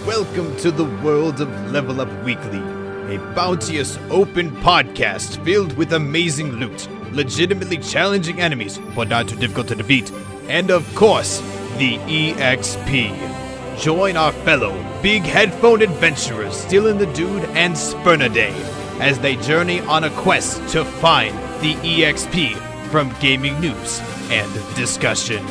Welcome to the world of Level Up Weekly, a bounteous, open podcast filled with amazing loot, legitimately challenging enemies, but not too difficult to defeat, and of course, the EXP. Join our fellow big headphone adventurers Dylan the Dude and Spurnaday as they journey on a quest to find the EXP from gaming news and discussion.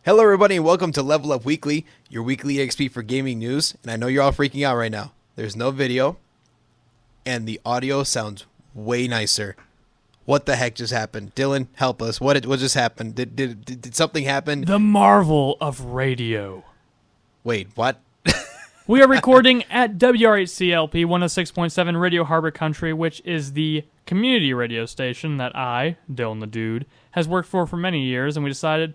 Hello everybody and welcome to Level Up Weekly, your weekly EXP for gaming news. And I know you're all freaking out right now. There's no video, and the audio sounds way nicer. What the heck just happened? Dylan, help us. What just happened? Did something happen? The marvel of radio. Wait, what? We are recording at WRHCLP 106.7 Radio Harbor Country, which is the community radio station that I, Dylan the Dude, has worked for many years, and we decided,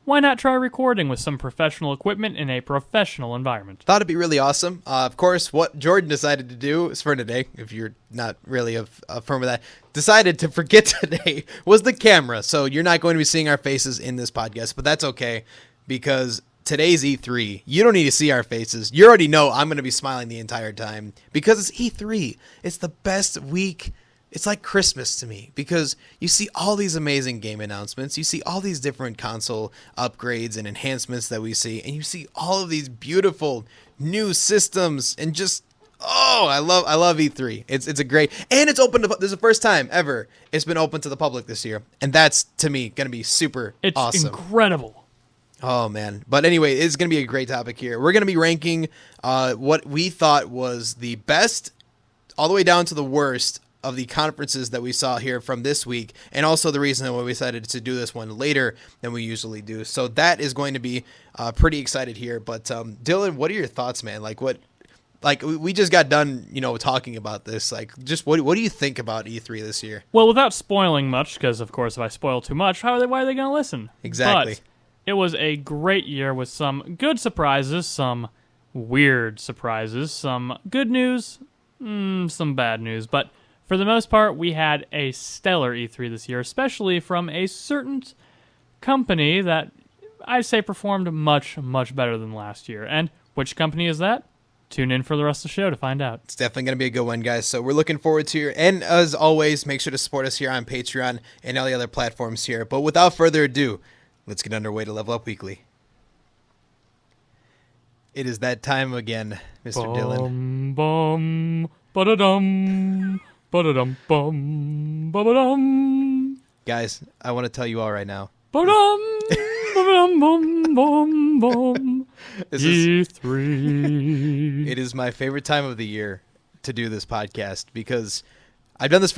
why not try recording with some professional equipment in a professional environment? Thought it'd be really awesome. Of course, what Jordan decided to do is for today, if you're not really a firm with that, decided to forget today was the camera. So you're not going to be seeing our faces in this podcast, but that's okay because today's E3. You don't need to see our faces. You already know I'm going to be smiling the entire time because it's E3. It's the best week. It's like Christmas to me because you see all these amazing game announcements. You see all these different console upgrades and enhancements that we see. And you see all of these beautiful new systems and just, I love E3. It's a great, and it's open to, this is the first time ever it's been open to the public this year. And that's, to me, going to be super awesome. It's incredible. Oh, man. But anyway, it's going to be a great topic here. We're going to be ranking what we thought was the best all the way down to the worst of the conferences that we saw here from this week, and also the reason why we decided to do this one later than we usually do. So that is going to be pretty excited here. But Dylan, what are your thoughts, man? We just got done, talking about this. Just what do you think about E3 this year? Well, without spoiling much, because of course if I spoil too much, why are they going to listen? Exactly. But it was a great year with some good surprises, some weird surprises, some good news, some bad news, but for the most part, we had a stellar E3 this year, especially from a certain company that I'd say performed much, much better than last year. And which company is that? Tune in for the rest of the show to find out. It's definitely going to be a good one, guys. So we're looking forward to it. And as always, make sure to support us here on Patreon and all the other platforms here. But without further ado, let's get underway to Level Up Weekly. It is that time again, Mr. Dylan. Bum, ba-da-dum. Ba-da-dum-bum, ba-ba-dum. Guys, I want to tell you all right now. Ba-dum, ba-dum-bum-bum-bum. E3. It is my favorite time of the year to do this podcast because I've done this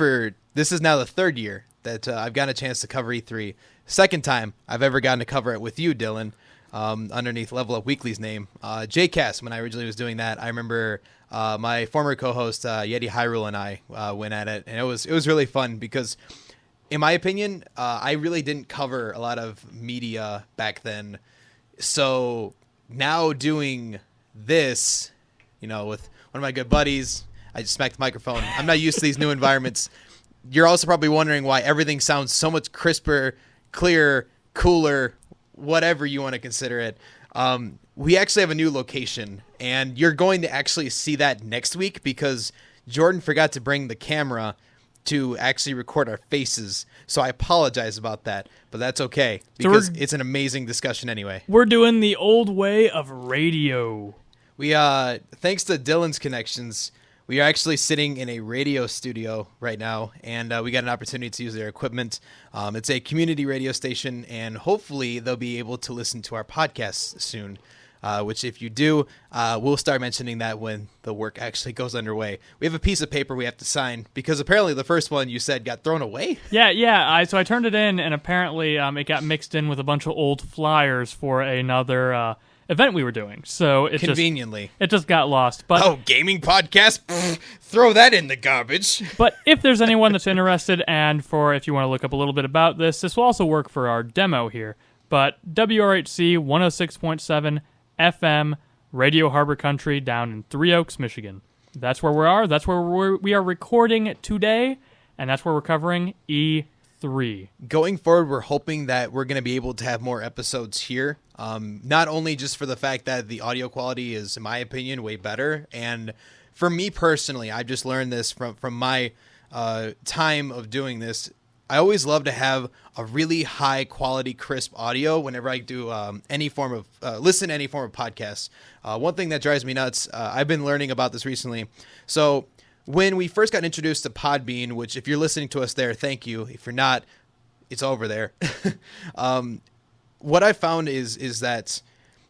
this is now the third year that I've gotten a chance to cover E3. Second time I've ever gotten to cover it with you, Dylan, underneath Level Up Weekly's name. JCast, when I originally was doing that, I remember my former co-host Yeti Hyrule and I went at it, and it was really fun because, in my opinion, I really didn't cover a lot of media back then. So now doing this, with one of my good buddies, I just smacked the microphone. I'm not used to these new environments. You're also probably wondering why everything sounds so much crisper, clearer, cooler, whatever you want to consider it. We actually have a new location, and you're going to actually see that next week because Jordan forgot to bring the camera to actually record our faces. So I apologize about that, but that's okay because it's an amazing discussion anyway. We're doing the old way of radio. We, thanks to Dylan's connections, we are actually sitting in a radio studio right now, and we got an opportunity to use their equipment. It's a community radio station, and hopefully they'll be able to listen to our podcasts soon, which if you do, we'll start mentioning that when the work actually goes underway. We have a piece of paper we have to sign, because apparently the first one you said got thrown away? Yeah. So I turned it in, and apparently it got mixed in with a bunch of old flyers for another event we were doing. So it conveniently just got lost. But gaming podcast? Throw that in the garbage. But if there's anyone that's interested, and if you want to look up a little bit about this will also work for our demo here. But WRHC 106.7 FM Radio Harbor Country down in Three Oaks, Michigan. That's where we are. That's where we are recording today, and that's where we're covering E3. E3. Going forward, we're hoping that we're going to be able to have more episodes here. Not only just for the fact that the audio quality is, in my opinion, way better. And for me personally, I've just learned this from my time of doing this. I always love to have a really high quality, crisp audio whenever I do any form of listen to any form of podcast. One thing that drives me nuts, I've been learning about this recently. So when we first got introduced to Podbean, which if you're listening to us there, thank you. If you're not, it's over there. What I found is that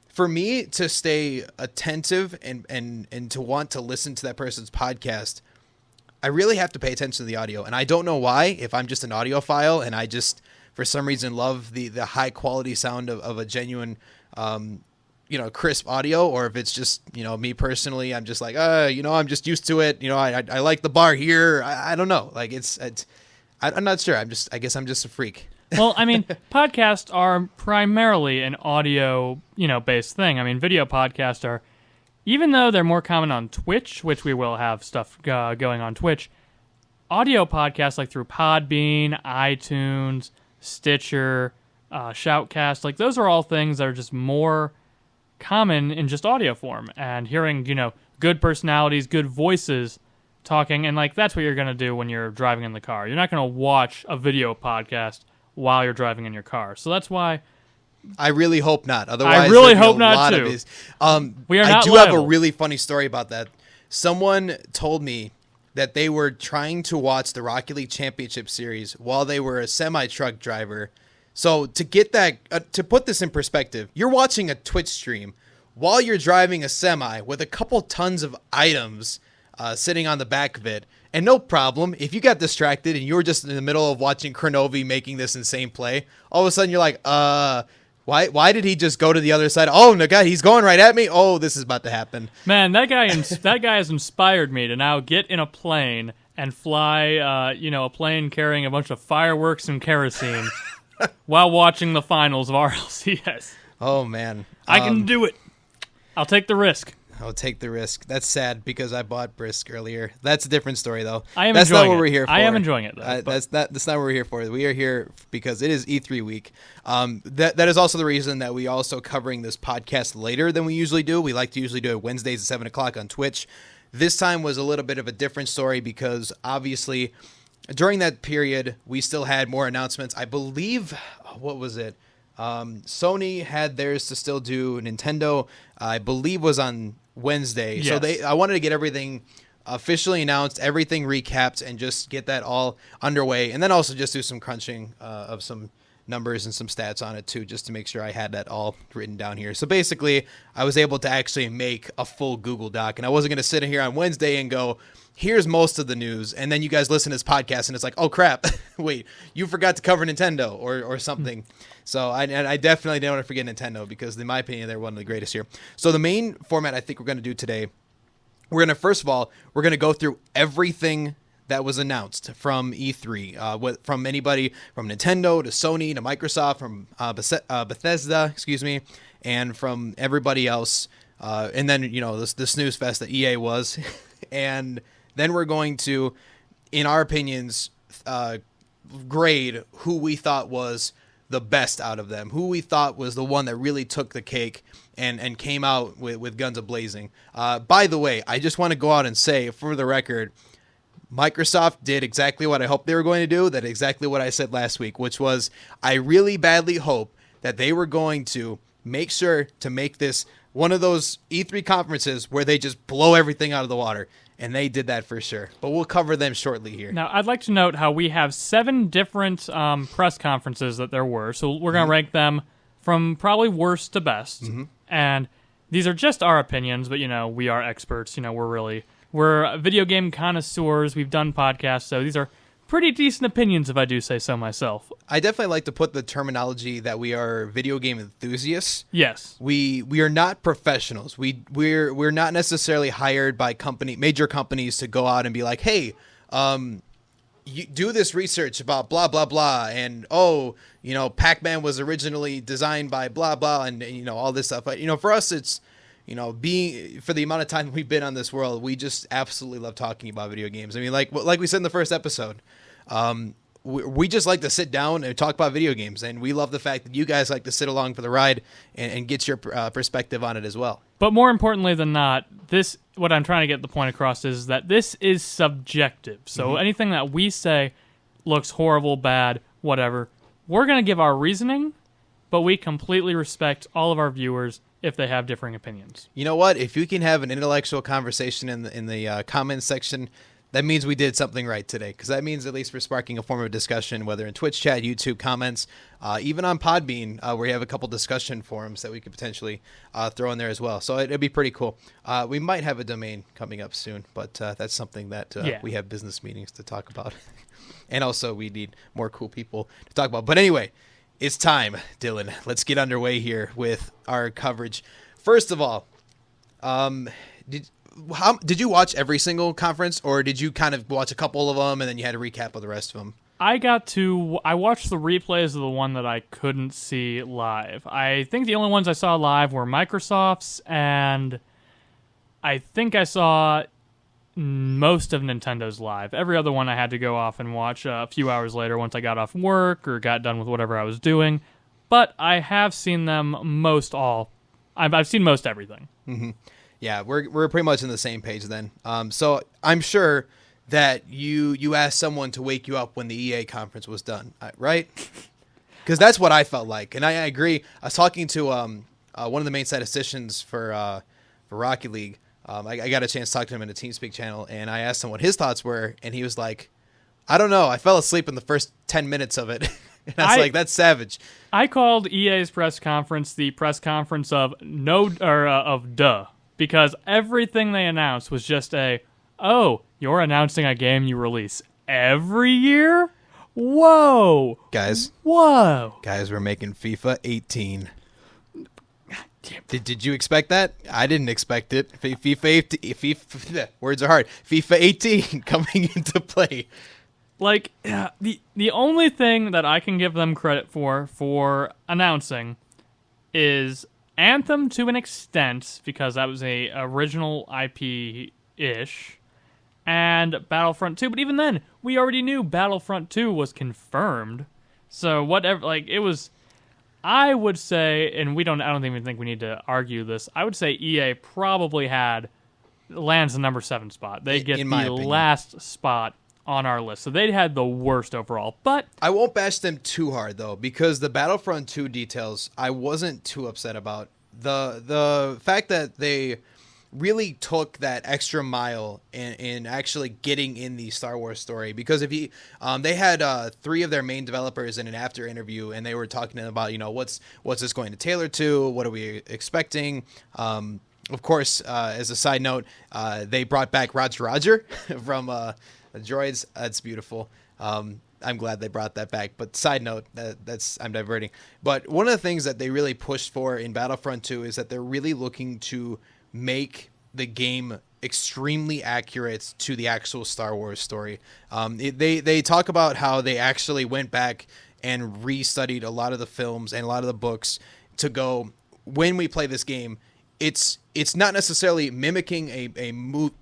for me to stay attentive and to want to listen to that person's podcast, I really have to pay attention to the audio. And I don't know why, if I'm just an audiophile and I just, for some reason, love the high quality sound of a genuine, crisp audio, or if it's just, me personally, I'm just like, I'm just used to it. I like the bar here. I don't know. Like I'm not sure. I guess I'm just a freak. Well, I mean, podcasts are primarily an audio, based thing. I mean, video podcasts are, even though they're more common on Twitch, which we will have stuff going on Twitch, audio podcasts like through Podbean, iTunes, Stitcher, Shoutcast, like those are all things that are just more common in just audio form. And hearing, good personalities, good voices talking, and like that's what you're going to do when you're driving in the car. You're not going to watch a video podcast while you're driving in your car. So that's why I really hope not. Otherwise, I really hope not too. We are not I do liable. have a really funny story about that. Someone told me that they were trying to watch the Rocket League Championship Series while they were a semi-truck driver. So to get that, to put this in perspective, you're watching a Twitch stream while you're driving a semi with a couple tons of items sitting on the back of it. And no problem, if you got distracted and you were just in the middle of watching Kronovi making this insane play, all of a sudden you're like, why did he just go to the other side? Oh, no, God, he's going right at me. Oh, this is about to happen. Man, that guy has inspired me to now get in a plane and fly, a plane carrying a bunch of fireworks and kerosene while watching the finals of RLCS. Oh, man. I can do it. I'll take the risk. I'll take the risk. That's sad because I bought Brisk earlier. That's a different story, though. That's not what we're here for. I am enjoying it, though. That's not what we're here for. We are here because it is E3 week. That is also the reason that we also covering this podcast later than we usually do. We like to usually do it Wednesdays at 7 o'clock on Twitch. This time was a little bit of a different story because obviously during that period we still had more announcements. I believe, what was it? Sony had theirs to still do. Nintendo, I believe, was on Wednesday. Yes. So I wanted to get everything officially announced, everything recapped, and just get that all underway. And then also just do some crunching of some numbers and some stats on it too, just to make sure I had that all written down here. So basically, I was able to actually make a full Google Doc, and I wasn't going to sit here on Wednesday and go, here's most of the news, and then you guys listen to this podcast, and it's like, oh crap, wait, you forgot to cover Nintendo or something. So I definitely don't want to forget Nintendo because, in my opinion, they're one of the greatest here. So the main format I think we're going to do today, we're going to go through everything that was announced from E3, from anybody from Nintendo to Sony to Microsoft, from Bethesda, and from everybody else, and then the snooze fest that EA was, and then we're going to, in our opinions, grade who we thought was the best out of them, who we thought was the one that really took the cake and came out with guns a-blazing. By the way, I just want to go out and say, for the record, Microsoft did exactly what I hoped they were going to do. That exactly what I said last week, which was I really badly hope that they were going to make sure to make this one of those E3 conferences where they just blow everything out of the water. And they did that for sure. But we'll cover them shortly here. Now, I'd like to note how we have 7 different press conferences that there were. So we're going to rank them from probably worst to best. Mm-hmm. And these are just our opinions, but, we are experts. We're video game connoisseurs. We've done podcasts, so these are pretty decent opinions, if I do say so myself. I definitely like to put the terminology that we are video game enthusiasts. Yes. We are not professionals. We're not necessarily hired by major companies to go out and be like, hey, you do this research about blah, blah, blah, and Pac-Man was originally designed by blah, blah, and all this stuff. But, for us, it's, for the amount of time we've been on this world, we just absolutely love talking about video games. I mean, like we said in the first episode, we just like to sit down and talk about video games, and we love the fact that you guys like to sit along for the ride and get your perspective on it as well. But more importantly than not, what I'm trying to get the point across is that this is subjective. So anything that we say looks horrible, bad, whatever, we're going to give our reasoning, but we completely respect all of our viewers if they have differing opinions. You know what? If you can have an intellectual conversation in the comments section, that means we did something right today, because that means at least we're sparking a form of discussion, whether in Twitch chat, YouTube comments, even on Podbean, where you have a couple discussion forums that we could potentially throw in there as well. So it'd be pretty cool. We might have a domain coming up soon, but that's something that we have business meetings to talk about. And also we need more cool people to talk about. But anyway, it's time, Dylan. Let's get underway here with our coverage. First of all, did you watch every single conference, or did you kind of watch a couple of them and then you had a recap of the rest of them? I watched the replays of the one that I couldn't see live. I think the only ones I saw live were Microsoft's, and I think I saw most of Nintendo's live. Every other one I had to go off and watch a few hours later once I got off work or got done with whatever I was doing. But I have seen them most all. I've seen most everything. Mm-hmm. Yeah, we're pretty much on the same page then. So I'm sure that you asked someone to wake you up when the EA conference was done, right? Because that's what I felt like, and I agree. I was talking to one of the main statisticians for Rocket League. I got a chance to talk to him in a TeamSpeak channel, and I asked him what his thoughts were, and he was like, "I don't know. I fell asleep in the first 10 minutes of it." And I was like, "That's savage." I called EA's press conference the press conference of duh. Because everything they announced was just you're announcing a game you release every year? Whoa. Guys, we're making FIFA 18. Did you expect that? I didn't expect it. FIFA words are hard. FIFA 18 coming into play. Like, the only thing that I can give them credit for announcing is Anthem to an extent, because that was a original IP-ish, and Battlefront 2. But even then, we already knew Battlefront 2 was confirmed. So whatever, like, it was, I would say, and I don't even think we need to argue this, I would say EA probably lands the number 7 spot. They get the last spot on our list. So they had the worst overall. But I won't bash them too hard, though, because the Battlefront 2 details I wasn't too upset about. The fact that they really took that extra mile in actually getting in the Star Wars story, because if they had 3 of their main developers in an after interview, and they were talking about, what's this going to tailor to, what are we expecting. Of course, as a side note, they brought back Roger from the droids. That's beautiful. I'm glad they brought that back. But side note, I'm diverting. But one of the things that they really pushed for in Battlefront 2 is that they're really looking to make the game extremely accurate to the actual Star Wars story. They talk about how they actually went back and restudied a lot of the films and a lot of the books to go, when we play this game, it's not necessarily mimicking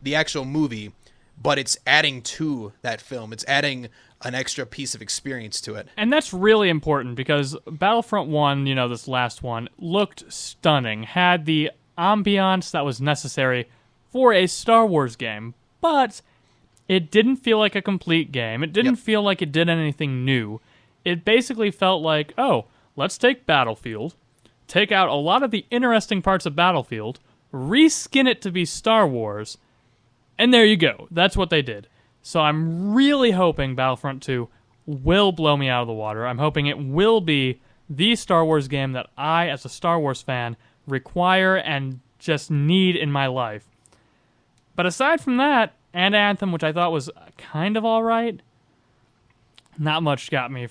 the actual movie, but it's adding to that film. It's adding an extra piece of experience to it. And that's really important, because Battlefront 1, this last one, looked stunning, had the ambiance that was necessary for a Star Wars game, but it didn't feel like a complete game. It didn't feel like it did anything new. It basically felt like, let's take Battlefield, take out a lot of the interesting parts of Battlefield, reskin it to be Star Wars, and there you go. That's what they did. So I'm really hoping Battlefront 2 will blow me out of the water. I'm hoping it will be the Star Wars game that I, as a Star Wars fan, require and just need in my life. But aside from that, and Anthem, which I thought was kind of alright, not much got me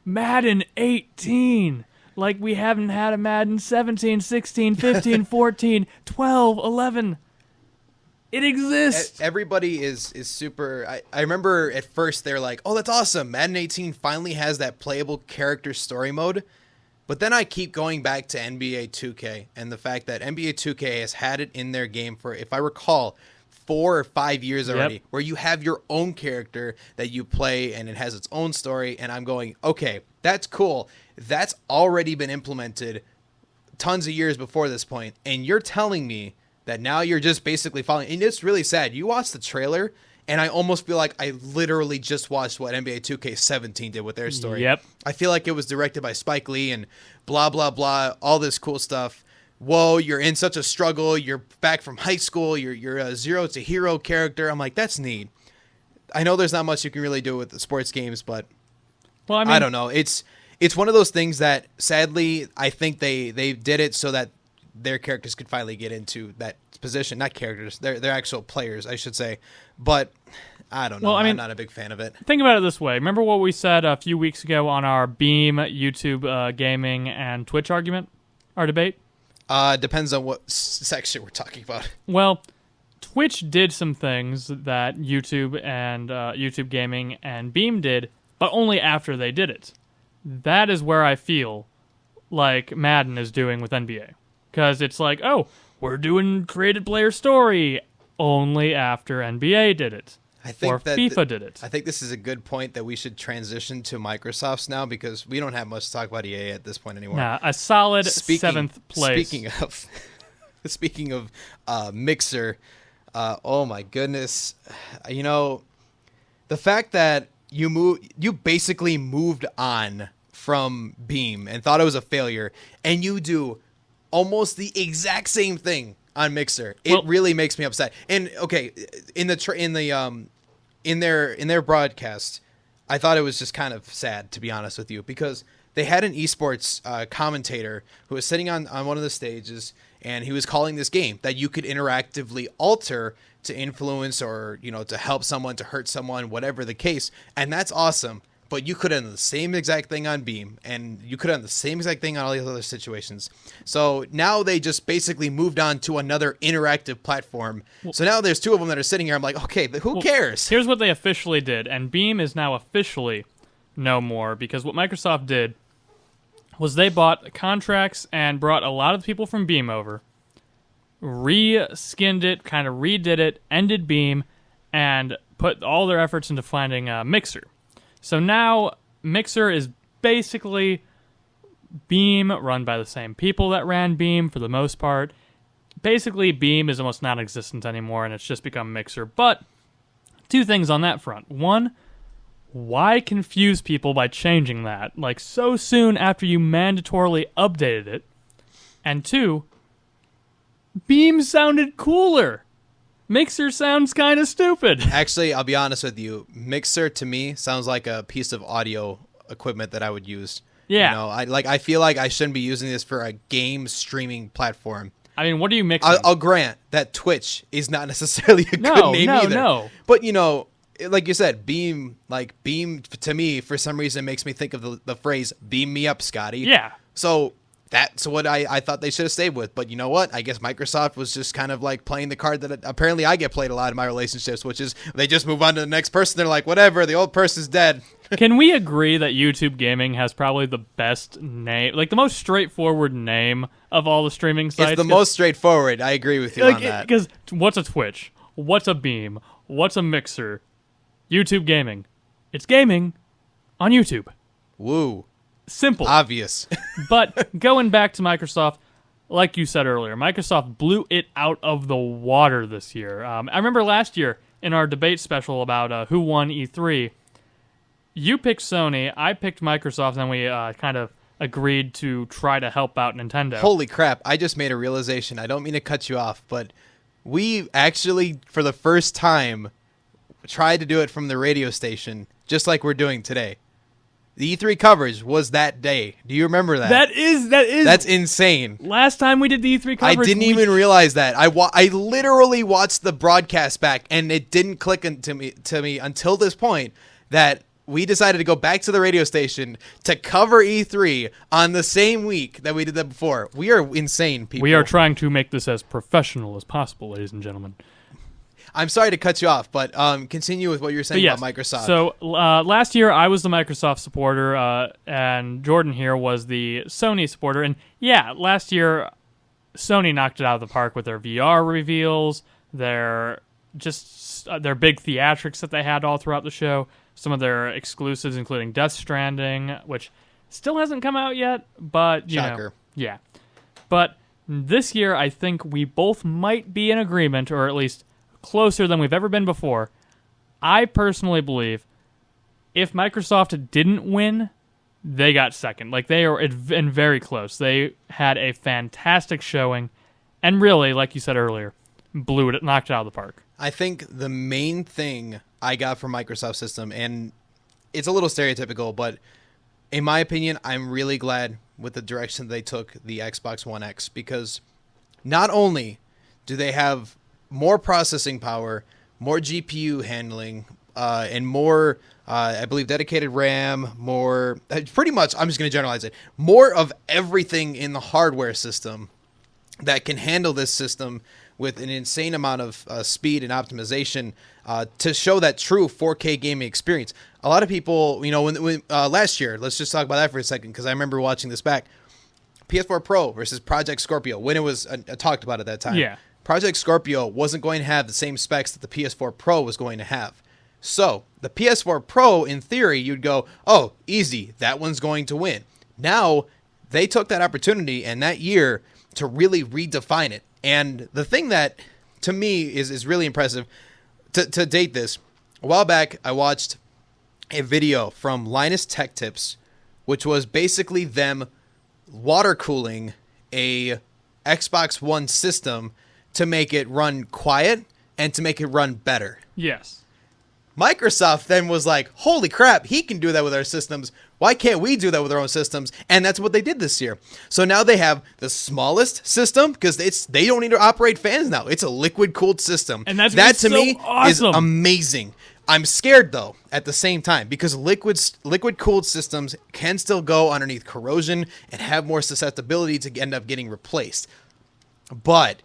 Madden 18! Like, we haven't had a Madden 17, 16, 15, 14, 12, 11... It exists. Everybody is super. I remember at first they were like, "Oh, that's awesome! Madden 18 finally has that playable character story mode." But then I keep going back to NBA 2K and the fact that NBA 2K has had it in their game for, if I recall, 4 or 5 years already, where you have your own character that you play and it has its own story. And I'm going, okay, that's cool. That's already been implemented tons of years before this point. And you're telling me that now you're just basically following. And it's really sad. You watch the trailer, and I almost feel like I literally just watched what NBA 2K17 did with their story. Yep. I feel like it was directed by Spike Lee and blah, blah, blah, all this cool stuff. Whoa, you're in such a struggle. You're back from high school. You're a zero to hero character. I'm like, that's neat. I know there's not much you can really do with the sports games, but well, I mean, I don't know. It's one of those things that sadly I think they did it so that their characters could finally get into that position. Not characters, they're actual players, I should say. But I don't know. Well, I mean, I'm not a big fan of it. Think about it this way. Remember what we said a few weeks ago on our Beam, YouTube gaming, and Twitch argument? Our debate? Depends on what section we're talking about. Well, Twitch did some things that YouTube and YouTube gaming and Beam did, but only after they did it. That is where I feel like Madden is doing with NBA. Because it's like, oh, we're doing created player story only after NBA did it. I think or FIFA did it. I think this is a good point that we should transition to Microsoft's now, because we don't have much to talk about EA at this point anymore. Nah, a solid 7th place. Speaking of Mixer, oh my goodness, you know, the fact that you basically moved on from Beam and thought it was a failure, and you do almost the exact same thing on Mixer. It really makes me upset. And okay, in their broadcast, I thought it was just kind of sad, to be honest with you, because they had an esports commentator who was sitting on one of the stages, and he was calling this game that you could interactively alter to influence or, you know, to help someone, to hurt someone, whatever the case. And that's awesome. But you could have done the same exact thing on Beam, and you could have done the same exact thing on all these other situations. So now they just basically moved on to another interactive platform. So now there's two of them that are sitting here. I'm like, okay, who cares? Here's what they officially did, and Beam is now officially no more, because what Microsoft did was they bought contracts and brought a lot of the people from Beam over, re-skinned it, kind of redid it, ended Beam, and put all their efforts into finding Mixer. So now Mixer is basically Beam, run by the same people that ran Beam for the most part. Basically, Beam is almost non-existent anymore, and it's just become Mixer. But two things on that front. One, why confuse people by changing that, like so soon after you mandatorily updated it? And two, Beam sounded cooler. Mixer sounds kind of stupid. Actually, I'll be honest with you. Mixer to me sounds like a piece of audio equipment that I would use. Yeah. You know, I feel like I shouldn't be using this for a game streaming platform. I mean, what are you mixing? I'll grant that Twitch is not necessarily a good name either. No. But you know, like you said, Beam to me for some reason makes me think of the phrase "beam me up, Scotty." Yeah. So that's what I thought they should have stayed with. But you know what? I guess Microsoft was just kind of like playing the card that apparently I get played a lot in my relationships, which is they just move on to the next person. They're like, whatever, the old person's dead. Can we agree that YouTube Gaming has probably the best name, like the most straightforward name of all the streaming sites? It's the most straightforward. I agree with you on that. Because what's a Twitch? What's a Beam? What's a Mixer? YouTube Gaming. It's gaming on YouTube. Woo. Simple. Obvious. But going back to Microsoft, like you said earlier, Microsoft blew it out of the water this year. I remember last year in our debate special about who won E3, you picked Sony, I picked Microsoft, and we kind of agreed to try to help out Nintendo. Holy crap, I just made a realization. I don't mean to cut you off, but we actually, for the first time, tried to do it from the radio station, just like we're doing today. The E3 coverage was that day. Do you remember that? That's insane. Last time we did the E3 coverage, I didn't even realize that. I literally watched the broadcast back, and it didn't click to me until this point that we decided to go back to the radio station to cover E3 on the same week that we did that before. We are insane, people. We are trying to make this as professional as possible, ladies and gentlemen. I'm sorry to cut you off, but continue with what you were saying about Microsoft. So last year, I was the Microsoft supporter, and Jordan here was the Sony supporter. And yeah, last year, Sony knocked it out of the park with their VR reveals, their just their big theatrics that they had all throughout the show. Some of their exclusives, including Death Stranding, which still hasn't come out yet, but, you Shocker. know. Yeah. But this year, I think we both might be in agreement, or at least closer than we've ever been before. I personally believe if Microsoft didn't win, they got second. Like, they are in very close. They had a fantastic showing, and really, like you said earlier, knocked it out of the park. I think the main thing I got from Microsoft system, and it's a little stereotypical, but in my opinion, I'm really glad with the direction they took the Xbox One X, because not only do they have more processing power, more GPU handling, and more, I believe, dedicated RAM, more, pretty much, I'm just going to generalize it, more of everything in the hardware system that can handle this system with an insane amount of speed and optimization to show that true 4K gaming experience. A lot of people, you know, when last year, let's just talk about that for a second, because I remember watching this back. PS4 Pro versus Project Scorpio, when it was talked about at that time. Yeah. Project Scorpio wasn't going to have the same specs that the PS4 Pro was going to have. So the PS4 Pro, in theory, you'd go, oh, easy, that one's going to win. Now, they took that opportunity and that year to really redefine it. And the thing that, to me, is really impressive, to date this, a while back, I watched a video from Linus Tech Tips, which was basically them water cooling a Xbox One system to make it run quiet and to make it run better. Yes. Microsoft then was like, holy crap, he can do that with our systems. Why can't we do that with our own systems? And that's what they did this year. So now they have the smallest system, because they don't need to operate fans now. It's a liquid-cooled system. And that to so me awesome. is amazing. I'm scared, though, at the same time, because liquid-cooled systems can still go underneath corrosion and have more susceptibility to end up getting replaced. But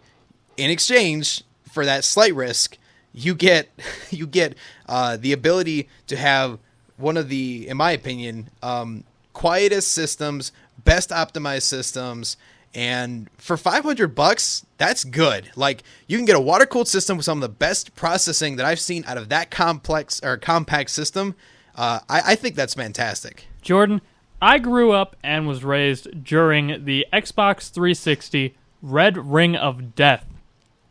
in exchange for that slight risk, you get the ability to have one of the, in my opinion, quietest systems, best optimized systems, and for $500, that's good. Like, you can get a water-cooled system with some of the best processing that I've seen out of that complex or compact system. I think that's fantastic. Jordan, I grew up and was raised during the Xbox 360 Red Ring of Death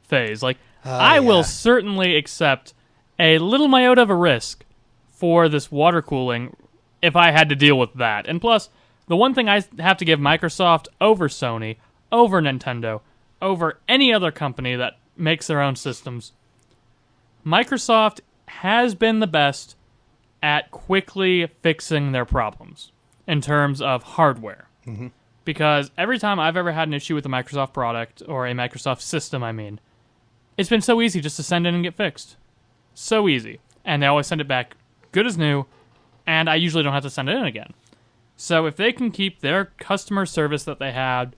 phase. Like, I will certainly accept a little iota of a risk for this water cooling if I had to deal with that. And plus, the one thing I have to give Microsoft over Sony, over Nintendo, over any other company that makes their own systems, Microsoft has been the best at quickly fixing their problems in terms of hardware. Mm-hmm. Because every time I've ever had an issue with a Microsoft product, or a Microsoft system, I mean, it's been so easy just to send in and get fixed. So easy. And they always send it back good as new, and I usually don't have to send it in again. So if they can keep their customer service that they had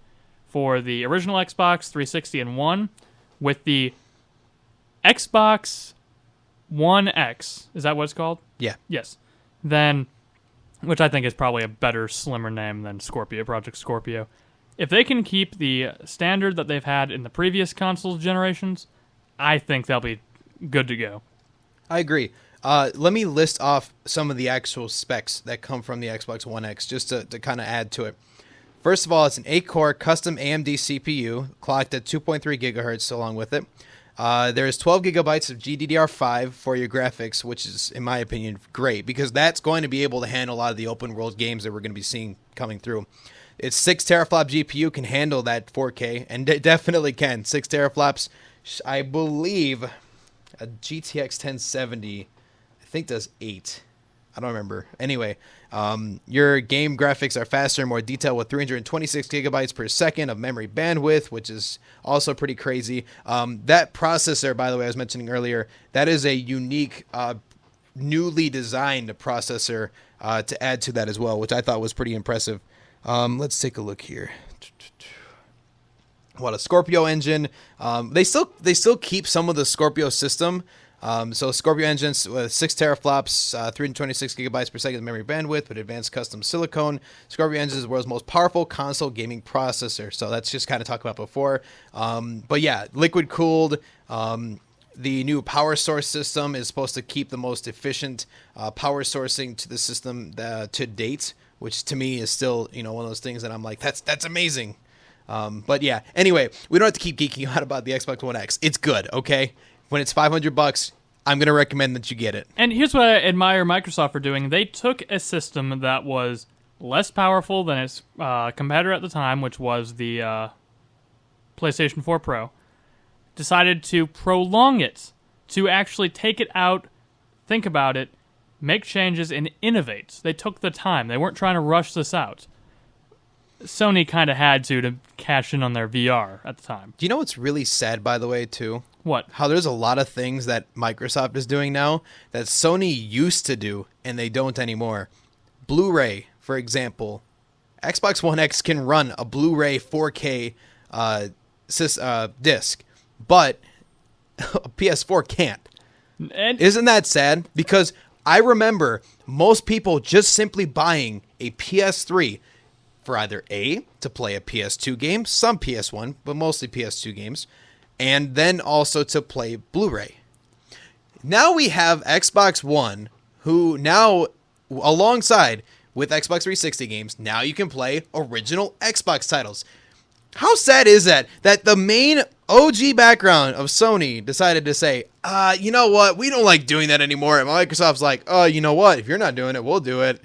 for the original Xbox 360 and One with the Xbox One X, is that what it's called? Yeah. Yes. Then, which I think is probably a better, slimmer name than Project Scorpio. If they can keep the standard that they've had in the previous console generations, I think they'll be good to go. I agree. Let me list off some of the actual specs that come from the Xbox One X, just to kind of add to it. First of all, it's an 8-core custom AMD CPU, clocked at 2.3 gigahertz along with it. There's 12 gigabytes of GDDR5 for your graphics, which is, in my opinion, great, because that's going to be able to handle a lot of the open world games that we're going to be seeing coming through. Its 6 teraflop GPU can handle that 4K, and it definitely can. 6 teraflops, I believe a GTX 1070, I think does 8. I don't remember. Anyway, your game graphics are faster and more detailed with 326 gigabytes per second of memory bandwidth, which is also pretty crazy. That processor, by the way, I was mentioning earlier, that is a unique, newly designed processor to add to that as well, which I thought was pretty impressive. Let's take a look here. What a Scorpio engine. They still keep some of the Scorpio system. So Scorpio engines with 6 teraflops, 326 gigabytes per second of memory bandwidth with advanced custom silicone. Scorpio engine is the world's most powerful console gaming processor. So that's just kind of talked about before. But yeah, liquid cooled. The new power source system is supposed to keep the most efficient power sourcing to the system to date, which to me is still, one of those things that I'm like, that's amazing. But yeah, anyway, we don't have to keep geeking out about the Xbox One X. It's good, okay? When it's $500, I'm going to recommend that you get it. And here's what I admire Microsoft for doing. They took a system that was less powerful than its competitor at the time, which was the PlayStation 4 Pro, decided to prolong it, to actually take it out, think about it, make changes, and innovate. They took the time. They weren't trying to rush this out. Sony kind of had to cash in on their VR at the time. Do you know what's really sad, by the way, too? What? How there's a lot of things that Microsoft is doing now that Sony used to do, and they don't anymore. Blu-ray, for example. Xbox One X can run a Blu-ray 4K disc, but a PS4 can't. And Isn't that sad? Because I remember most people just simply buying a PS3 for either A, to play a PS2 game, some PS1, but mostly PS2 games, and then also to play Blu-ray. Now we have Xbox One, who now, alongside with Xbox 360 games, now you can play original Xbox titles. How sad is that? That the main OG background of Sony decided to say, you know what? We don't like doing that anymore. And Microsoft's like, you know what? If you're not doing it, we'll do it.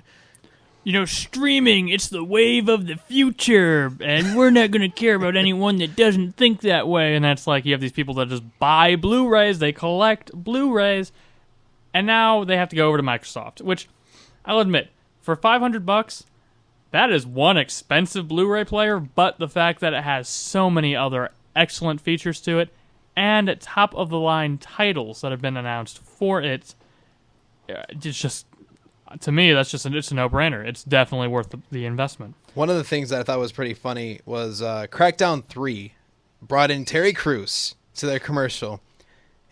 Streaming, it's the wave of the future, and we're not going to care about anyone that doesn't think that way. And that's like, you have these people that just buy Blu-rays, they collect Blu-rays, and now they have to go over to Microsoft, which, I'll admit, for $500, that is one expensive Blu-ray player, but the fact that it has so many other excellent features to it, and top-of-the-line titles that have been announced for it, it's just... To me, it's a no-brainer. It's definitely worth the investment. One of the things that I thought was pretty funny was Crackdown 3 brought in Terry Crews to their commercial.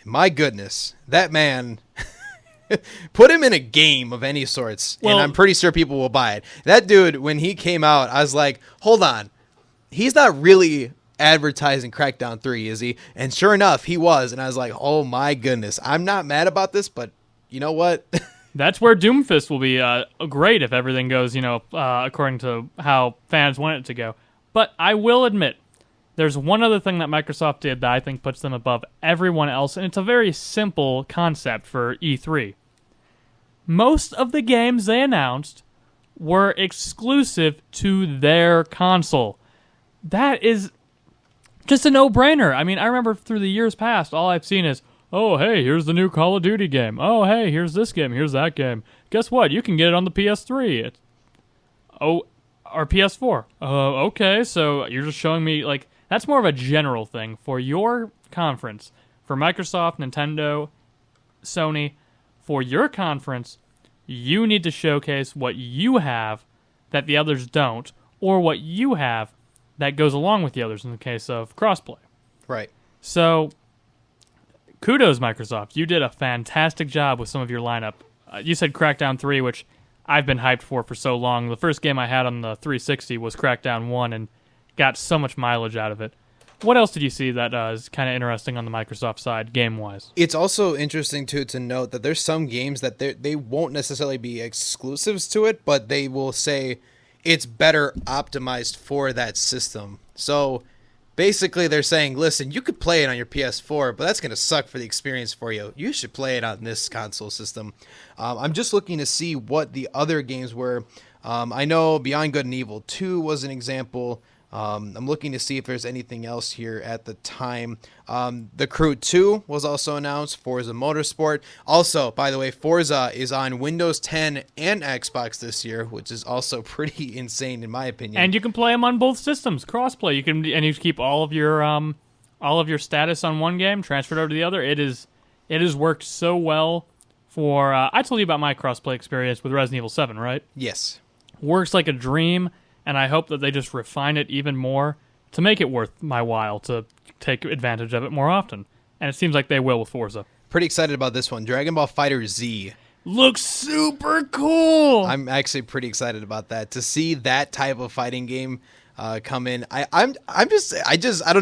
And my goodness, that man, put him in a game of any sorts, and I'm pretty sure people will buy it. That dude, when he came out, I was like, hold on. He's not really advertising Crackdown 3, is he? And sure enough, he was. And I was like, oh my goodness. I'm not mad about this, but you know what? That's where Doomfist will be great if everything goes, according to how fans want it to go. But I will admit, there's one other thing that Microsoft did that I think puts them above everyone else, and it's a very simple concept for E3. Most of the games they announced were exclusive to their console. That is just a no-brainer. I mean, I remember through the years past, all I've seen is, oh, hey, here's the new Call of Duty game. Oh, hey, here's this game. Here's that game. Guess what? You can get it on the PS3. Or PS4. Okay, so you're just showing me, that's more of a general thing. For your conference, for Microsoft, Nintendo, Sony, for your conference, you need to showcase what you have that the others don't, or what you have that goes along with the others in the case of crossplay. Right. So... kudos, Microsoft. You did a fantastic job with some of your lineup. You said Crackdown 3, which I've been hyped for so long. The first game I had on the 360 was Crackdown 1 and got so much mileage out of it. What else did you see that is kind of interesting on the Microsoft side, game-wise? It's also interesting, too, to note that there's some games that they won't necessarily be exclusives to it, but they will say it's better optimized for that system. So... basically, they're saying, listen, you could play it on your PS4, but that's going to suck for the experience for you. You should play it on this console system. I'm just looking to see what the other games were. I know Beyond Good and Evil 2 was an example. I'm looking to see if there's anything else here at the time. The Crew 2 was also announced. Forza Motorsport. Also, by the way, Forza is on Windows 10 and Xbox this year, which is also pretty insane in my opinion. And you can play them on both systems, crossplay. You can keep all of your status on one game, transferred over to the other. It has worked so well. I told you about my crossplay experience with Resident Evil 7, right? Yes. Works like a dream. And I hope that they just refine it even more to make it worth my while to take advantage of it more often. And it seems like they will with Forza. Pretty excited about this one. Dragon Ball Fighter Z. Looks super cool! I'm actually pretty excited about that. To see that type of fighting game, come in. I don't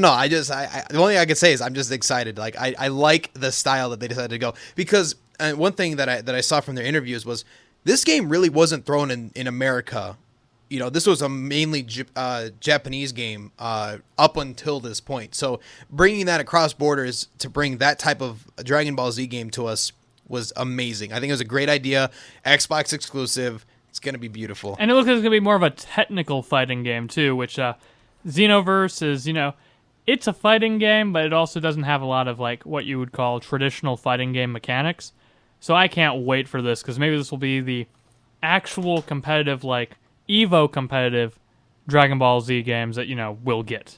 know. The only thing I could say is I'm just excited. Like I like the style that they decided to go, because one thing that I saw from their interviews was this game really wasn't thrown in America. You know, this was a mainly Japanese game up until this point. So bringing that across borders to bring that type of Dragon Ball Z game to us was amazing. I think it was a great idea. Xbox exclusive. It's going to be beautiful. And it looks like it's going to be more of a technical fighting game, too, which Xenoverse is, it's a fighting game, but it also doesn't have a lot of, like, what you would call traditional fighting game mechanics. So I can't wait for this, because maybe this will be the actual competitive, like, Evo competitive Dragon Ball Z games that, we'll get.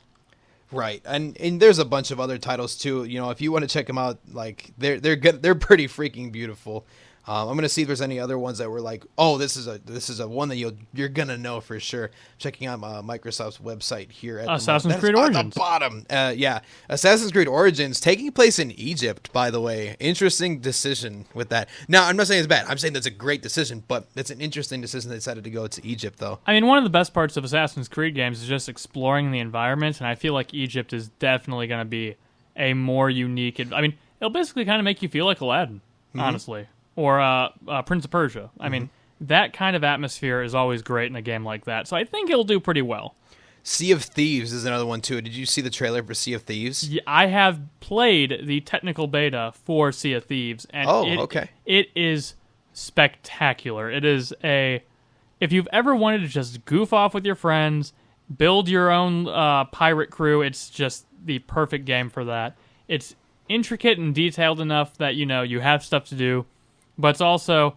Right, and there's a bunch of other titles too. If you want to check them out, like they're good. They're pretty freaking beautiful. I'm gonna see if there's any other ones that were like, oh, this is a one that you're gonna know for sure. Checking out Microsoft's website here at Assassin's Creed Origins at the bottom. Yeah, Assassin's Creed Origins taking place in Egypt. By the way, interesting decision with that. Now, I'm not saying it's bad. I'm saying that's a great decision, but it's an interesting decision they decided to go to Egypt, though. I mean, one of the best parts of Assassin's Creed games is just exploring the environment, and I feel like Egypt is definitely gonna be a more unique. I mean, it'll basically kind of make you feel like Aladdin, honestly. Or Prince of Persia. I mean, that kind of atmosphere is always great in a game like that. So I think it'll do pretty well. Sea of Thieves is another one, too. Did you see the trailer for Sea of Thieves? Yeah, I have played the technical beta for Sea of Thieves. And okay. It is spectacular. It is if you've ever wanted to just goof off with your friends, build your own pirate crew, it's just the perfect game for that. It's intricate and detailed enough that, you have stuff to do. But it's also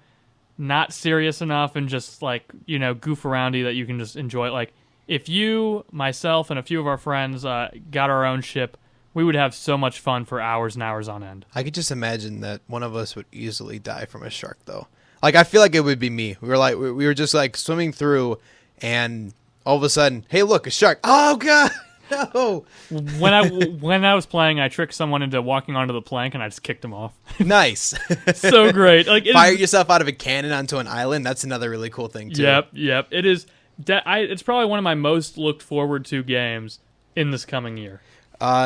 not serious enough and just, like, goof aroundy that you can just enjoy it. Like, if you, myself, and a few of our friends got our own ship, we would have so much fun for hours and hours on end. I could just imagine that one of us would easily die from a shark, though. Like, I feel like it would be me. We were just, like, swimming through, and all of a sudden, hey, look, a shark. Oh, God! No. When I was playing, I tricked someone into walking onto the plank, and I just kicked him off. Nice. So great. Like, fire yourself out of a cannon onto an island. That's another really cool thing too. Yep. It is. It's probably one of my most looked forward to games in this coming year.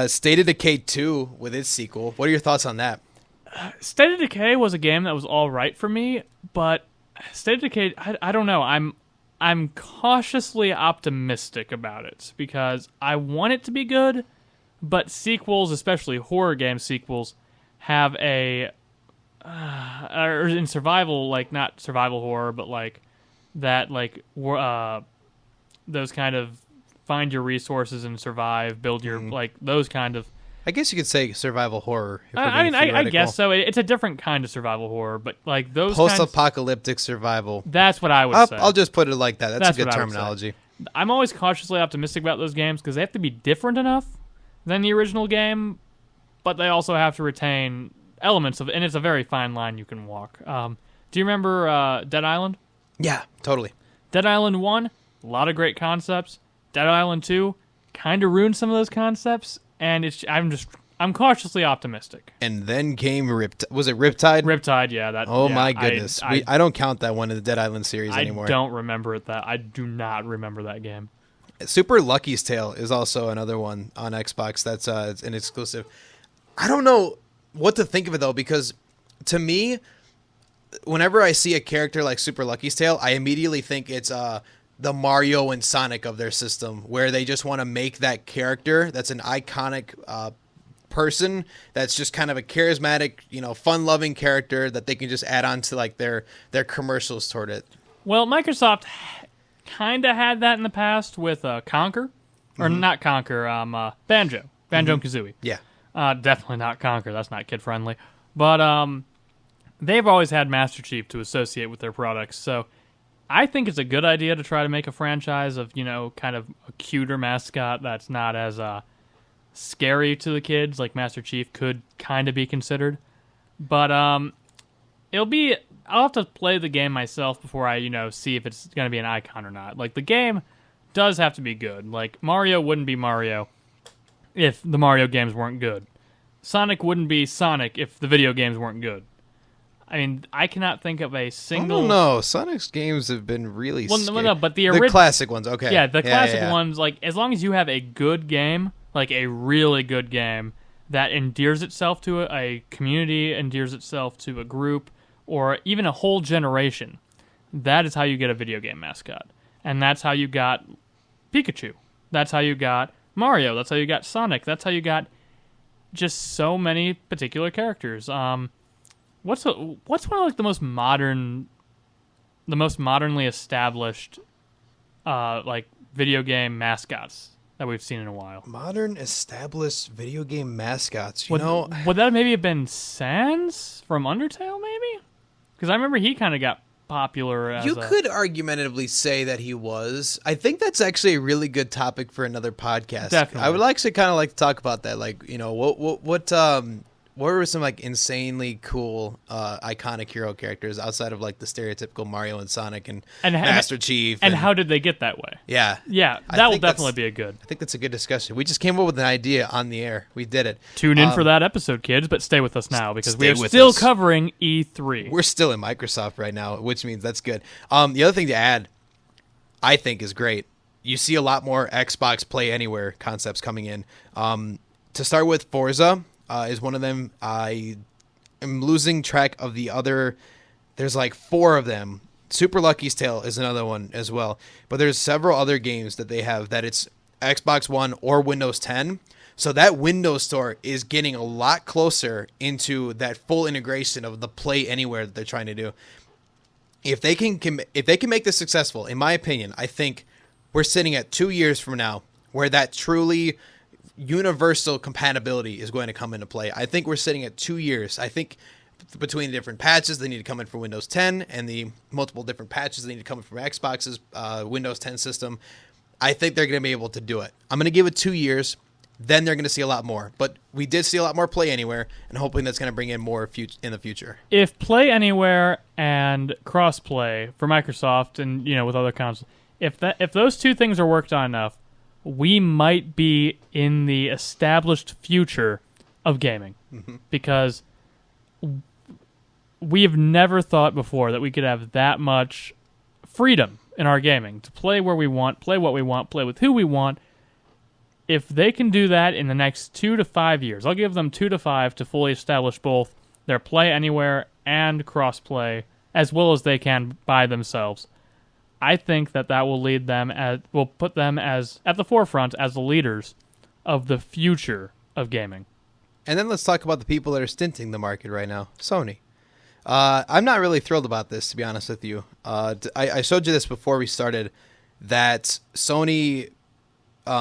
State of Decay 2 with its sequel. What are your thoughts on that? State of Decay was a game that was all right for me, but State of Decay, I don't know. I'm cautiously optimistic about it because I want it to be good, but sequels, especially horror game sequels, have or in survival, like not survival horror, but like that, like those kind of find your resources and survive, build your like those kind of. I guess you could say survival horror. I guess so. It's a different kind of survival horror, but like those post-apocalyptic survival. That's what I would say. I'll just put it like that. That's a good terminology. I'm always cautiously optimistic about those games because they have to be different enough than the original game, but they also have to retain elements of, and it's a very fine line you can walk. Do you remember Dead Island? Yeah, totally. Dead Island 1, a lot of great concepts. Dead Island 2 kind of ruined some of those concepts. And I'm cautiously optimistic. And then came Was it Riptide? Riptide, yeah. My goodness. I don't count that one in the Dead Island series anymore. I don't remember it. I do not remember that game. Super Lucky's Tale is also another one on Xbox that's it's an exclusive. I don't know what to think of it, though, because to me, whenever I see a character like Super Lucky's Tale, I immediately think it's the Mario and Sonic of their system, where they just want to make that character that's an iconic person that's just kind of a charismatic, fun-loving character that they can just add on to like their commercials toward it. Well, Microsoft kind of had that in the past with Conker, or not Conker, Banjo and Kazooie. Yeah, definitely not Conker. That's not kid friendly, but they've always had Master Chief to associate with their products, so. I think it's a good idea to try to make a franchise of, kind of a cuter mascot that's not as scary to the kids like Master Chief could kind of be considered. But I'll have to play the game myself before I, see if it's going to be an icon or not. Like, the game does have to be good. Like, Mario wouldn't be Mario if the Mario games weren't good. Sonic wouldn't be Sonic if the video games weren't good. I mean, I cannot think of a I single. don't know. Sonic's games have been really scary. No, but the classic ones. Okay. Yeah, the classic ones. Like, as long as you have a good game, like a really good game that endears itself to a community, endears itself to a group, or even a whole generation, that is how you get a video game mascot, and that's how you got Pikachu. That's how you got Mario. That's how you got Sonic. That's how you got just so many particular characters. What's one of like the most modernly established like video game mascots that we've seen in a while? Modern established video game mascots. Would that maybe have been Sans from Undertale? Maybe, because I remember he kind of got popular. You could argumentatively say that he was. I think that's actually a really good topic for another podcast. Definitely. I would actually kind of like to talk about that. Like, what were some like insanely cool, iconic hero characters outside of like the stereotypical Mario and Sonic and Master Chief? And how did they get that way? Yeah. Yeah, that will definitely be a good. I think that's a good discussion. We just came up with an idea on the air. We did it. Tune in for that episode, kids, but stay with us now because we are still covering E3. We're still in Microsoft right now, which means that's good. The other thing to add, I think, is great. You see a lot more Xbox Play Anywhere concepts coming in. To start with, Forza is one of them. I am losing track of the other. There's like 4 of them. Super Lucky's Tale is another one as well. But there's several other games that they have that it's Xbox One or Windows 10. So that Windows Store is getting a lot closer into that full integration of the Play Anywhere that they're trying to do. If they can make this successful, in my opinion, I think we're sitting at 2 years from now where that truly universal compatibility is going to come into play. I think we're sitting at 2 years. I think between the different patches they need to come in for Windows 10 and the multiple different patches they need to come in from Xbox's Windows 10 system, I think they're going to be able to do it. I'm going to give it 2 years. Then they're going to see a lot more. But we did see a lot more Play Anywhere, and hoping that's going to bring in more in the future. If Play Anywhere and crossplay for Microsoft and with other consoles, if those two things are worked on enough, we might be in the established future of gaming. Mm-hmm. Because we have never thought before that we could have that much freedom in our gaming to play where we want, play what we want, play with who we want. If they can do that in the next 2 to 5 years, I'll give them 2 to 5 to fully establish both their Play Anywhere and crossplay as well as they can by themselves. I think that will lead them will put them as at the forefront as the leaders of the future of gaming. And then let's talk about the people that are stinting the market right now. Sony. I'm not really thrilled about this, to be honest with you. I showed you this before we started, that Sony,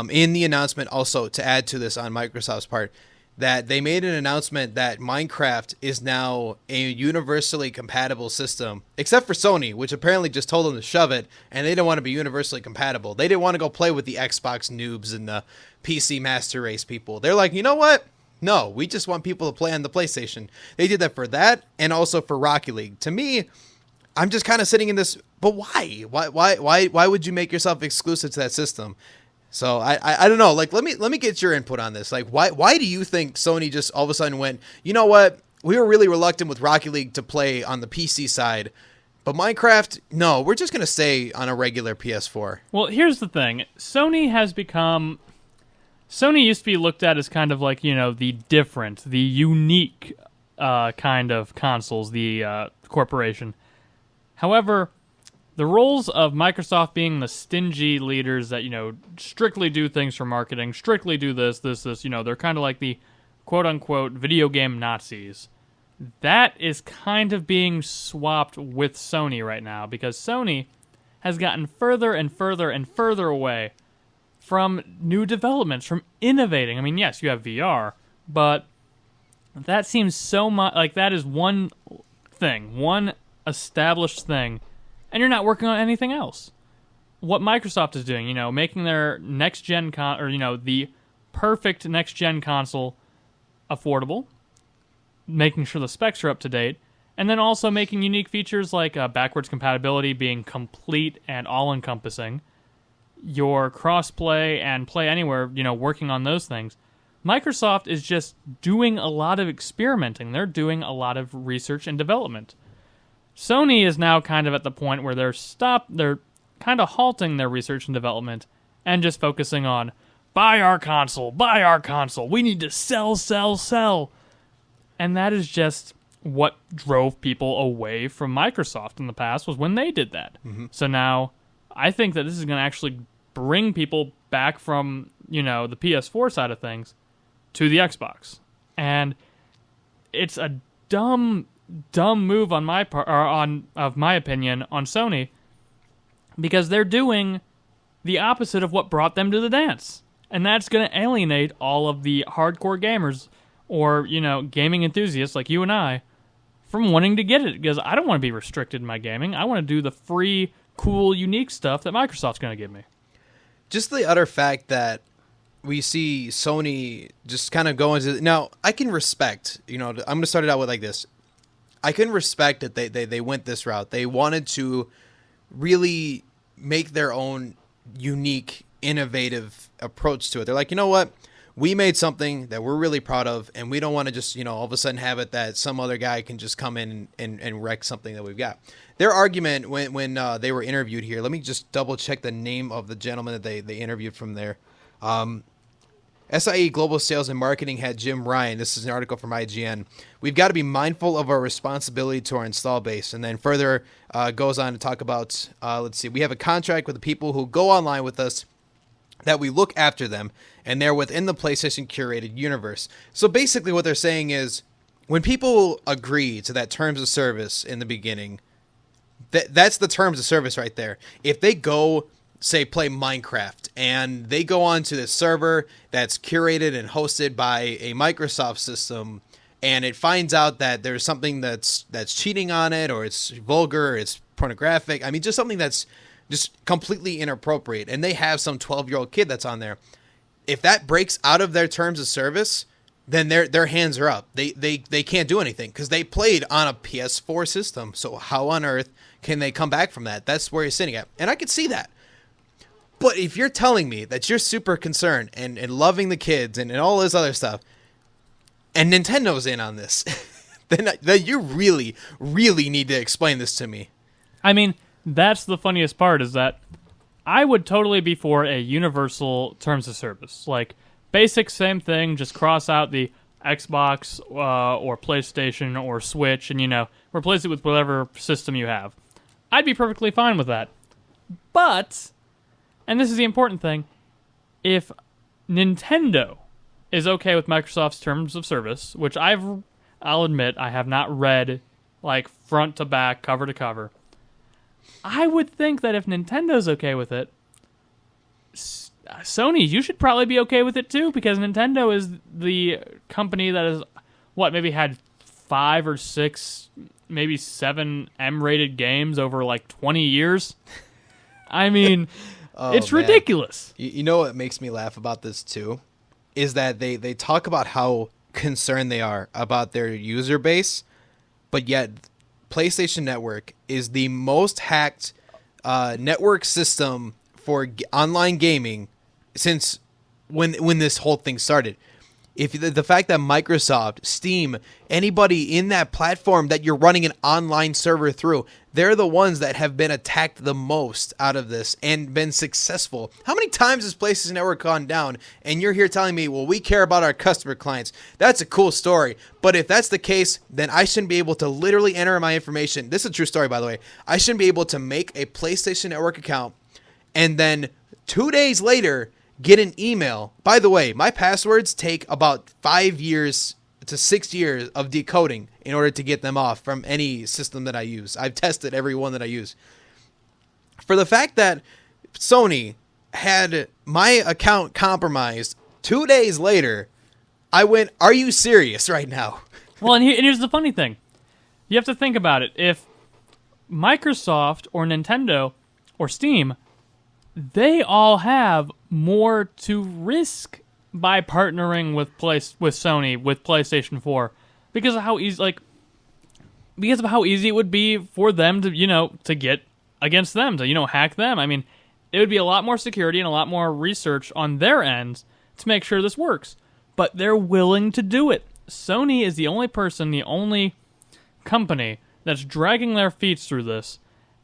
in the announcement also, to add to this on Microsoft's part, that they made an announcement that Minecraft is now a universally compatible system, except for Sony, which apparently just told them to shove it, and they didn't want to be universally compatible. They didn't want to go play with the Xbox noobs and the PC Master Race people. They're like, you know what? No, we just want people to play on the PlayStation. They did that for that and also for Rocket League. To me, I'm just kind of sitting in this, but why? Why would you make yourself exclusive to that system? So I don't know. Like, let me get your input on this. Like, why do you think Sony just all of a sudden went, you know what? We were really reluctant with Rocket League to play on the PC side, but Minecraft, no, we're just gonna stay on a regular PS4. Well, here's the thing. Sony used to be looked at as kind of like, the different, the unique kind of consoles, the corporation. However, the roles of Microsoft being the stingy leaders that, strictly do things for marketing, strictly do this, they're kind of like the quote-unquote video game Nazis. That is kind of being swapped with Sony right now because Sony has gotten further and further and further away from new developments, from innovating. I mean, yes, you have VR, but that seems so much like that is one thing, one established thing, and you're not working on anything else. What Microsoft is doing, making their next-gen the perfect next-gen console affordable, making sure the specs are up to date, and then also making unique features like backwards compatibility being complete and all-encompassing, your cross-play and Play Anywhere, working on those things. Microsoft is just doing a lot of experimenting. They're doing a lot of research and development. Sony is now kind of at the point where they're kind of halting their research and development and just focusing on buy our console, we need to sell. And that is just what drove people away from Microsoft in the past, was when they did that. Mm-hmm. So now I think that this is going to actually bring people back from, the PS4 side of things to the Xbox. And it's a dumb move on my part, of my opinion, on Sony, because they're doing the opposite of what brought them to the dance. And that's going to alienate all of the hardcore gamers or, gaming enthusiasts like you and I from wanting to get it, because I don't want to be restricted in my gaming. I want to do the free, cool, unique stuff that Microsoft's going to give me. Just the utter fact that we see Sony just kind of go into... Now, I can respect, I'm going to start it out with like this. I can respect that they went this route. They wanted to really make their own unique, innovative approach to it. They're like, you know what? We made something that we're really proud of, and we don't want to just, all of a sudden have it that some other guy can just come in and wreck something that we've got. Their argument when they were interviewed here, let me just double check the name of the gentleman that they interviewed from there. SIE Global Sales and Marketing head Jim Ryan. This is an article from IGN. We've got to be mindful of our responsibility to our install base. And then further goes on to talk about, we have a contract with the people who go online with us, that we look after them, and they're within the PlayStation curated universe. So basically what they're saying is, when people agree to that terms of service in the beginning, that's the terms of service right there. If they go, say, play Minecraft, and they go onto the server that's curated and hosted by a Microsoft system, and it finds out that there's something that's cheating on it, or it's vulgar, or it's pornographic, just something that's just completely inappropriate, and they have some 12-year-old kid that's on there. If that breaks out of their terms of service, then their hands are up. They can't do anything because they played on a PS4 system. So how on earth can they come back from that? That's where you're sitting at. And I could see that. But if you're telling me that you're super concerned and loving the kids and all this other stuff, and Nintendo's in on this, then you really, really need to explain this to me. That's the funniest part, is that I would totally be for a universal terms of service. Like, basic same thing, just cross out the Xbox or PlayStation or Switch and, replace it with whatever system you have. I'd be perfectly fine with that. But, and this is the important thing, if Nintendo is okay with Microsoft's terms of service, which I'll admit I have not read, like, front to back, cover to cover, I would think that if Nintendo's okay with it, Sony, you should probably be okay with it too, because Nintendo is the company that has, maybe had 5 or 6, maybe 7 M-rated games over like 20 years. It's ridiculous. You know what makes me laugh about this too? Is that they talk about how concerned they are about their user base, but yet PlayStation Network is the most hacked network system for online gaming since when this whole thing started. If the fact that Microsoft, Steam, anybody in that platform that you're running an online server through, they're the ones that have been attacked the most out of this and been successful. How many times has PlayStation Network gone down? And you're here telling me, well, we care about our customer clients. That's a cool story. But if that's the case, then I shouldn't be able to literally enter my information. This is a true story, by the way. I shouldn't be able to make a PlayStation Network account and then 2 days later get an email. By the way, my passwords take about 5 years to 6 years of decoding in order to get them off from any system that I use. I've tested every one that I use. For the fact that Sony had my account compromised 2 days later, I went, are you serious right now? Well, and here's the funny thing. You have to think about it. If Microsoft or Nintendo or Steam, they all have more to risk by partnering with Sony with PlayStation 4 because of how easy it would be for them to to get against them, to hack them. It would be a lot more security and a lot more research on their ends to make sure this works. But they're willing to do it. Sony is the only company that's dragging their feet through this,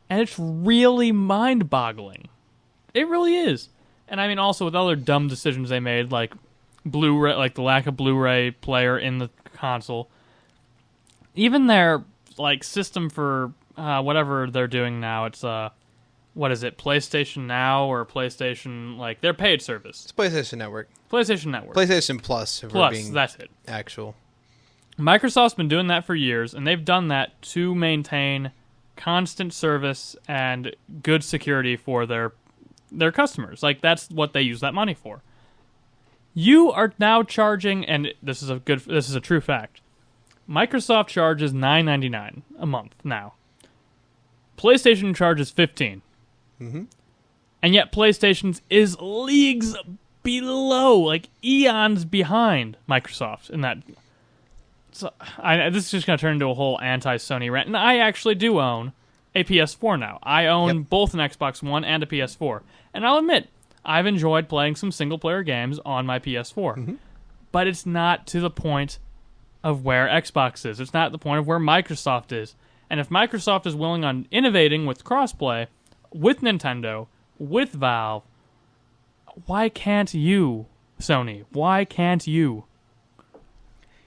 and it's really mind-boggling. It really is. And I mean, also with other dumb decisions they made, like Blu-ray, like the lack of Blu-ray player in the console. Even their like system for whatever they're doing now, it's what is it, PlayStation Now or PlayStation, like their paid service? It's PlayStation Network. PlayStation Network. PlayStation Plus. If we're being that's it. Actual. Microsoft's been doing that for years, and they've done that to maintain constant service and good security for their customers. Like, that's what they use that money for. You are now charging, and this is a true fact. Microsoft charges $9.99 a month now. PlayStation charges $15. Mm-hmm. And yet PlayStation's is leagues below, like eons behind Microsoft in that. So this is just going to turn into a whole anti-Sony rant. And I actually do own a PS4 now. I own both an Xbox One and a PS4. And I'll admit, I've enjoyed playing some single-player games on my PS4. Mm-hmm. But it's not to the point of where Xbox is. It's not the point of where Microsoft is. And if Microsoft is willing on innovating with crossplay, with Nintendo, with Valve, why can't you, Sony? Why can't you?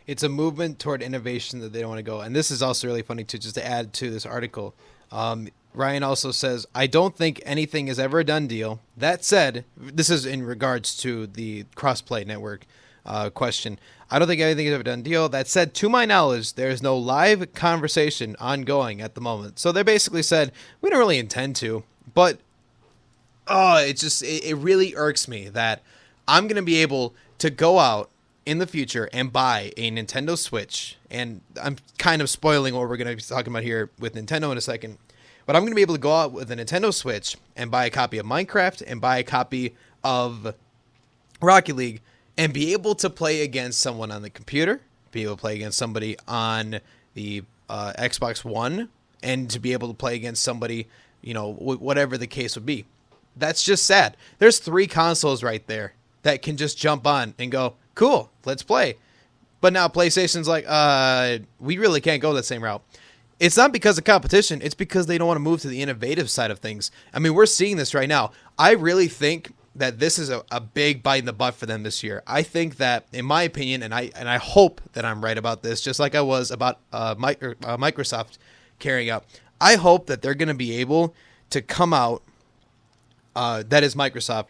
It's a movement toward innovation that they don't want to go. And this is also really funny, too, just to add to this article. Ryan also says, I don't think anything is ever a done deal. That said, this is in regards to the crossplay network question. I don't think anything is ever a done deal. That said, to my knowledge, there is no live conversation ongoing at the moment. So they basically said, we don't really intend to. But, it really irks me that I'm going to be able to go out in the future and buy a Nintendo Switch, and I'm kind of spoiling what we're going to be talking about here with Nintendo in a second, but I'm going to be able to go out with a Nintendo Switch and buy a copy of Minecraft and buy a copy of Rocket League and be able to play against someone on the computer, be able to play against somebody on the Xbox One, and to be able to play against somebody, whatever the case would be. That's just sad. There's 3 consoles right there that can just jump on and go, cool, let's play. But now PlayStation's like, we really can't go that same route. It's not because of competition. It's because they don't want to move to the innovative side of things. I mean, we're seeing this right now. I really think that this is a big bite in the butt for them this year. I think that, in my opinion, and I hope that I'm right about this, just like I was about Microsoft carrying out. I hope that they're going to be able to come out, that is Microsoft,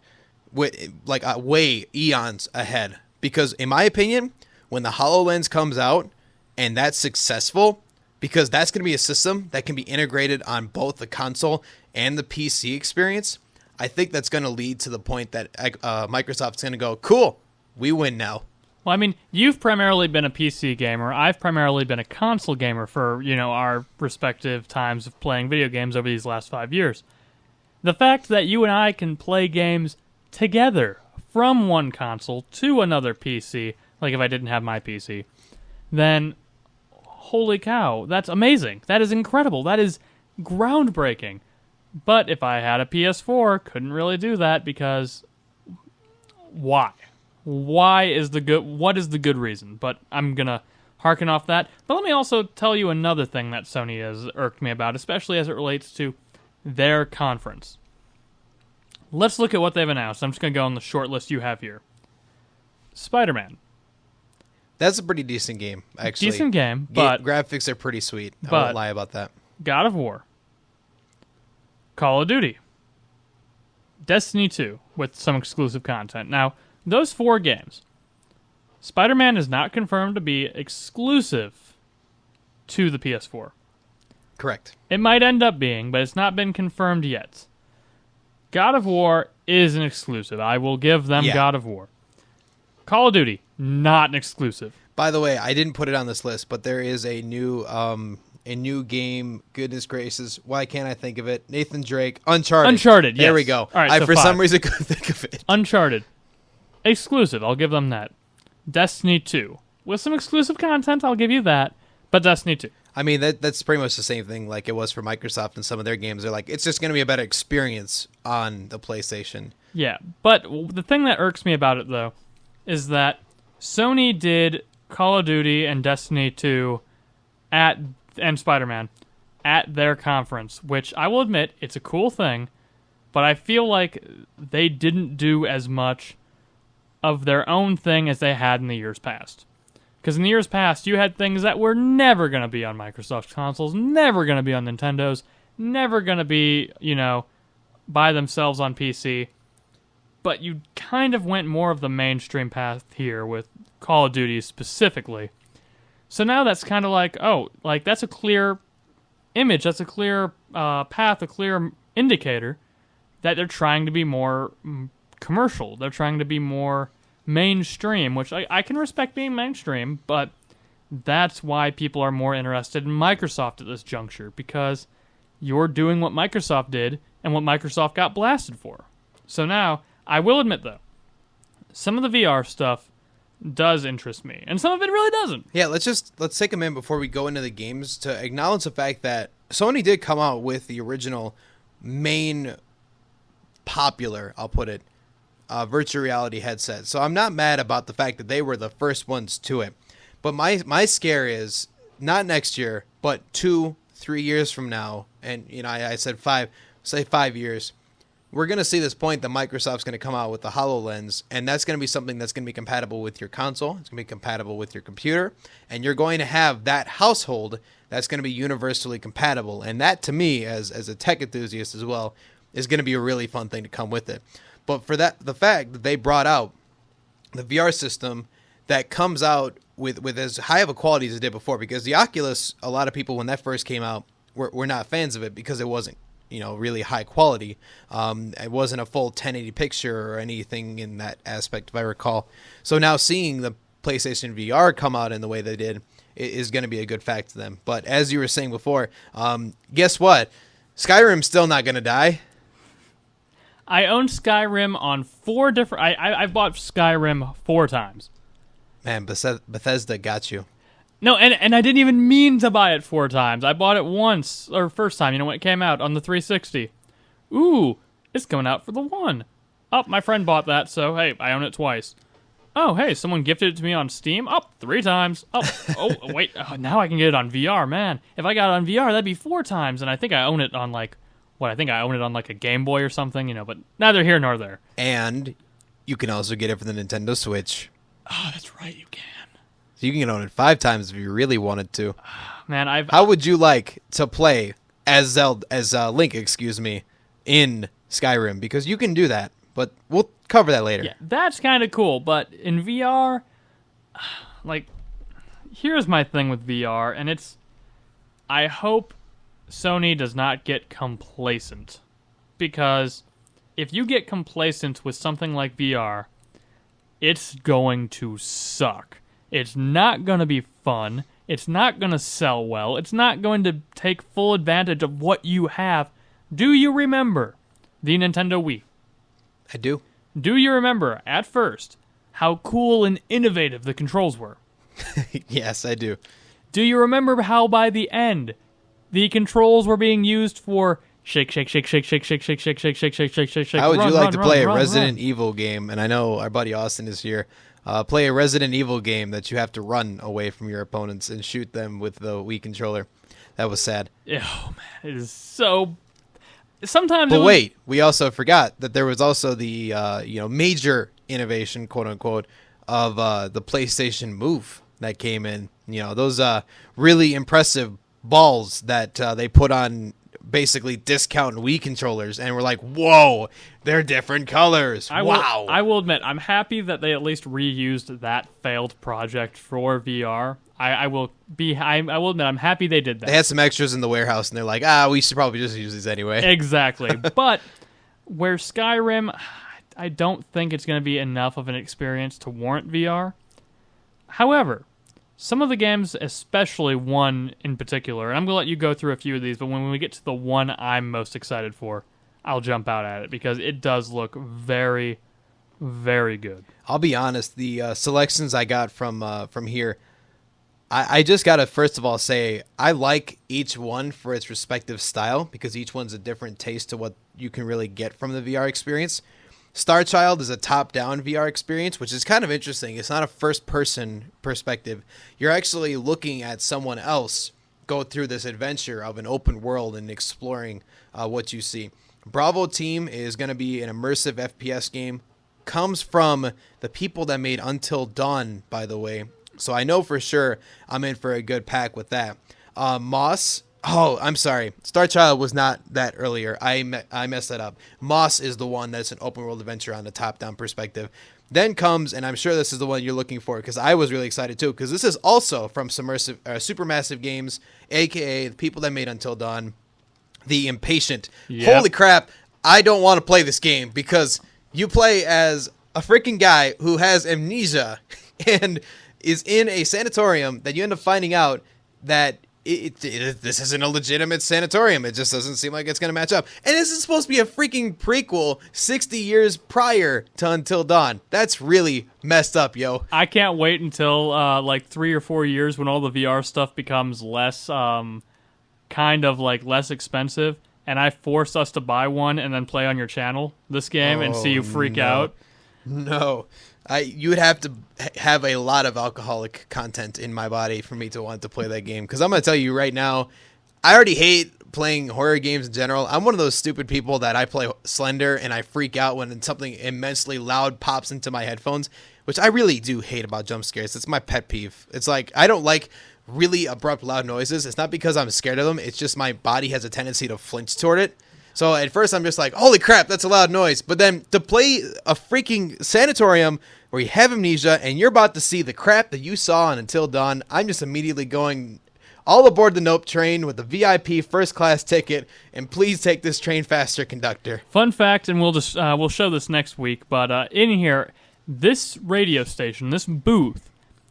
with way eons ahead. Because in my opinion, when the HoloLens comes out and that's successful, because that's going to be a system that can be integrated on both the console and the PC experience, I think that's going to lead to the point that Microsoft's going to go, cool, we win now. Well, I mean, you've primarily been a PC gamer. I've primarily been a console gamer for, our respective times of playing video games over these last 5 years. The fact that you and I can play games together from one console to another PC, like if I didn't have my PC, then holy cow, that's amazing. That is incredible. That is groundbreaking. But if I had a PS4, couldn't really do that because why? What is the good reason? But I'm going to harken off that. But let me also tell you another thing that Sony has irked me about, especially as it relates to their conference. Let's look at what they've announced. I'm just going to go on the short list you have here. Spider-Man. That's a pretty decent game, actually. Decent game, but graphics are pretty sweet. I won't lie about that. God of War. Call of Duty. Destiny 2 with some exclusive content. Now, those 4 games. Spider-Man is not confirmed to be exclusive to the PS4. Correct. It might end up being, but it's not been confirmed yet. God of War is an exclusive. I will give them God of War. Call of Duty, not an exclusive. By the way, I didn't put it on this list, but there is a new game. Goodness gracious, why can't I think of it? Nathan Drake, Uncharted. Uncharted, yes. There we go. All right, I so for 5. some reason couldn't think of it. Uncharted, exclusive. I'll give them that. Destiny 2, with some exclusive content. I'll give you that. But Destiny 2. I mean, that's pretty much the same thing like it was for Microsoft and some of their games. They're like, it's just going to be a better experience on the PlayStation. Yeah, but the thing that irks me about it, though, is that Sony did Call of Duty and Destiny 2 and Spider-Man at their conference, which I will admit, it's a cool thing, but I feel like they didn't do as much of their own thing as they had in the years past. Because in the years past, you had things that were never going to be on Microsoft's consoles, never going to be on Nintendo's, never going to be, by themselves on PC. But you kind of went more of the mainstream path here with Call of Duty specifically. So now that's kind of like, that's a clear image, that's a clear path, a clear indicator that they're trying to be more commercial. They're trying to be more mainstream, which I can respect being mainstream, but that's why people are more interested in Microsoft at this juncture, because you're doing what Microsoft did and what Microsoft got blasted for. So now, I will admit though, some of the VR stuff does interest me, and some of it really doesn't. Yeah, let's take a minute before we go into the games to acknowledge the fact that Sony did come out with the original main popular, I'll put it, virtual reality headset. So I'm not mad about the fact that they were the first ones to it. But my scare is not next year, but 2-3 years from now, and I said 5 years. We're going to see this point that Microsoft's going to come out with the HoloLens, and that's going to be something that's going to be compatible with your console. It's going to be compatible with your computer, and you're going to have that household that's going to be universally compatible. And that, to me, as a tech enthusiast as well, is going to be a really fun thing to come with it. But for that, the fact that they brought out the VR system that comes out with as high of a quality as it did before, because the Oculus, a lot of people when that first came out were not fans of it because it wasn't really high quality. It wasn't a full 1080 picture or anything in that aspect, if I recall. So now seeing the PlayStation VR come out in the way they did is going to be a good fact to them. But as you were saying before, guess what? Skyrim's still not going to die. I own Skyrim on 4 different... I've bought Skyrim 4 times. Man, Bethesda got you. No, and I didn't even mean to buy it 4 times. I bought it once, or first time, when it came out on the 360. Ooh, it's coming out for the 1. Oh, my friend bought that, so hey, I own it twice. Oh, hey, someone gifted it to me on Steam. Oh, 3 times. Oh, wait, now I can get it on VR, man. If I got it on VR, that'd be 4 times, and I think I own it on a Game Boy or something, but neither here nor there. And you can also get it for the Nintendo Switch. Oh, that's right, you can. So you can own it 5 times if you really wanted to. Man, How would you like to play as Link, in Skyrim? Because you can do that, but we'll cover that later. Yeah, that's kind of cool, but in VR, here's my thing with VR, and I hope Sony does not get complacent, because if you get complacent with something like VR, it's going to suck. It's not going to be fun. It's not going to sell well. It's not going to take full advantage of what you have. Do you remember the Nintendo Wii? I do. Do you remember, at first, how cool and innovative the controls were? Yes, I do. Do you remember how by the end, the controls were being used for shake, shake, shake, shake, shake, shake, shake, shake, shake, shake, shake, shake, shake, shake. How would you like to play a Resident Evil game? And I know our buddy Austin is here. Play a Resident Evil game that you have to run away from your opponents and shoot them with the Wii controller. That was sad. Oh man, it is so. Sometimes. But wait, we also forgot that there was also the major innovation, quote unquote, of the PlayStation Move that came in. Those really impressive balls that they put on basically discount Wii controllers, and we're like, whoa, they're different colors. Wow. I will admit, I'm happy that they at least reused that failed project for VR. I will admit, I'm happy they did that. They had some extras in the warehouse, and they're like, we should probably just use these anyway. Exactly. But where Skyrim, I don't think it's going to be enough of an experience to warrant VR. However, some of the games, especially one in particular, and I'm going to let you go through a few of these, but when we get to the one I'm most excited for, I'll jump out at it, because it does look very, very good. I'll be honest, the selections I got from here, I just got to first of all say, I like each one for its respective style, because each one's a different taste to what you can really get from the VR experience. Star Child is a top-down VR experience, which is kind of interesting. It's not a first-person perspective. You're actually looking at someone else go through this adventure of an open world and exploring what you see. Bravo Team is going to be an immersive FPS game. Comes from the people that made Until Dawn, by the way. So I know for sure I'm in for a good pack with that. Moss. Oh, I'm sorry. Star Child was not that earlier. I messed that up. Moss is the one that's an open world adventure on the top-down perspective. Then comes, and I'm sure this is the one you're looking for, because I was really excited too, because this is also from Supermassive Games, a.k.a. the people that made Until Dawn, The Impatient. Yep. Holy crap, I don't want to play this game, because you play as a freaking guy who has amnesia and is in a sanatorium that you end up finding out that this isn't a legitimate sanatorium. It just doesn't seem like it's going to match up. And this is supposed to be a freaking prequel 60 years prior to Until Dawn. That's really messed up, yo. I can't wait until like 3 or 4 years when all the VR stuff becomes less, kind of like less expensive, and I force us to buy one and then play on your channel this game and see you freak out. No. You would have to have a lot of alcoholic content in my body for me to want to play that game. Because I'm going to tell you right now, I already hate playing horror games in general. I'm one of those stupid people that I play Slender and I freak out when something immensely loud pops into my headphones, which I really do hate about jump scares. It's my pet peeve. It's like I don't like really abrupt loud noises. It's not because I'm scared of them. It's just my body has a tendency to flinch toward it. So at first I'm just like, holy crap, that's a loud noise. But then to play a freaking sanatorium where you have amnesia and you're about to see the crap that you saw on Until Dawn, I'm just immediately going all aboard the Nope train with the VIP first class ticket, and please take this train faster, conductor. Fun fact, and we'll show this next week, but in here, this radio station, this booth,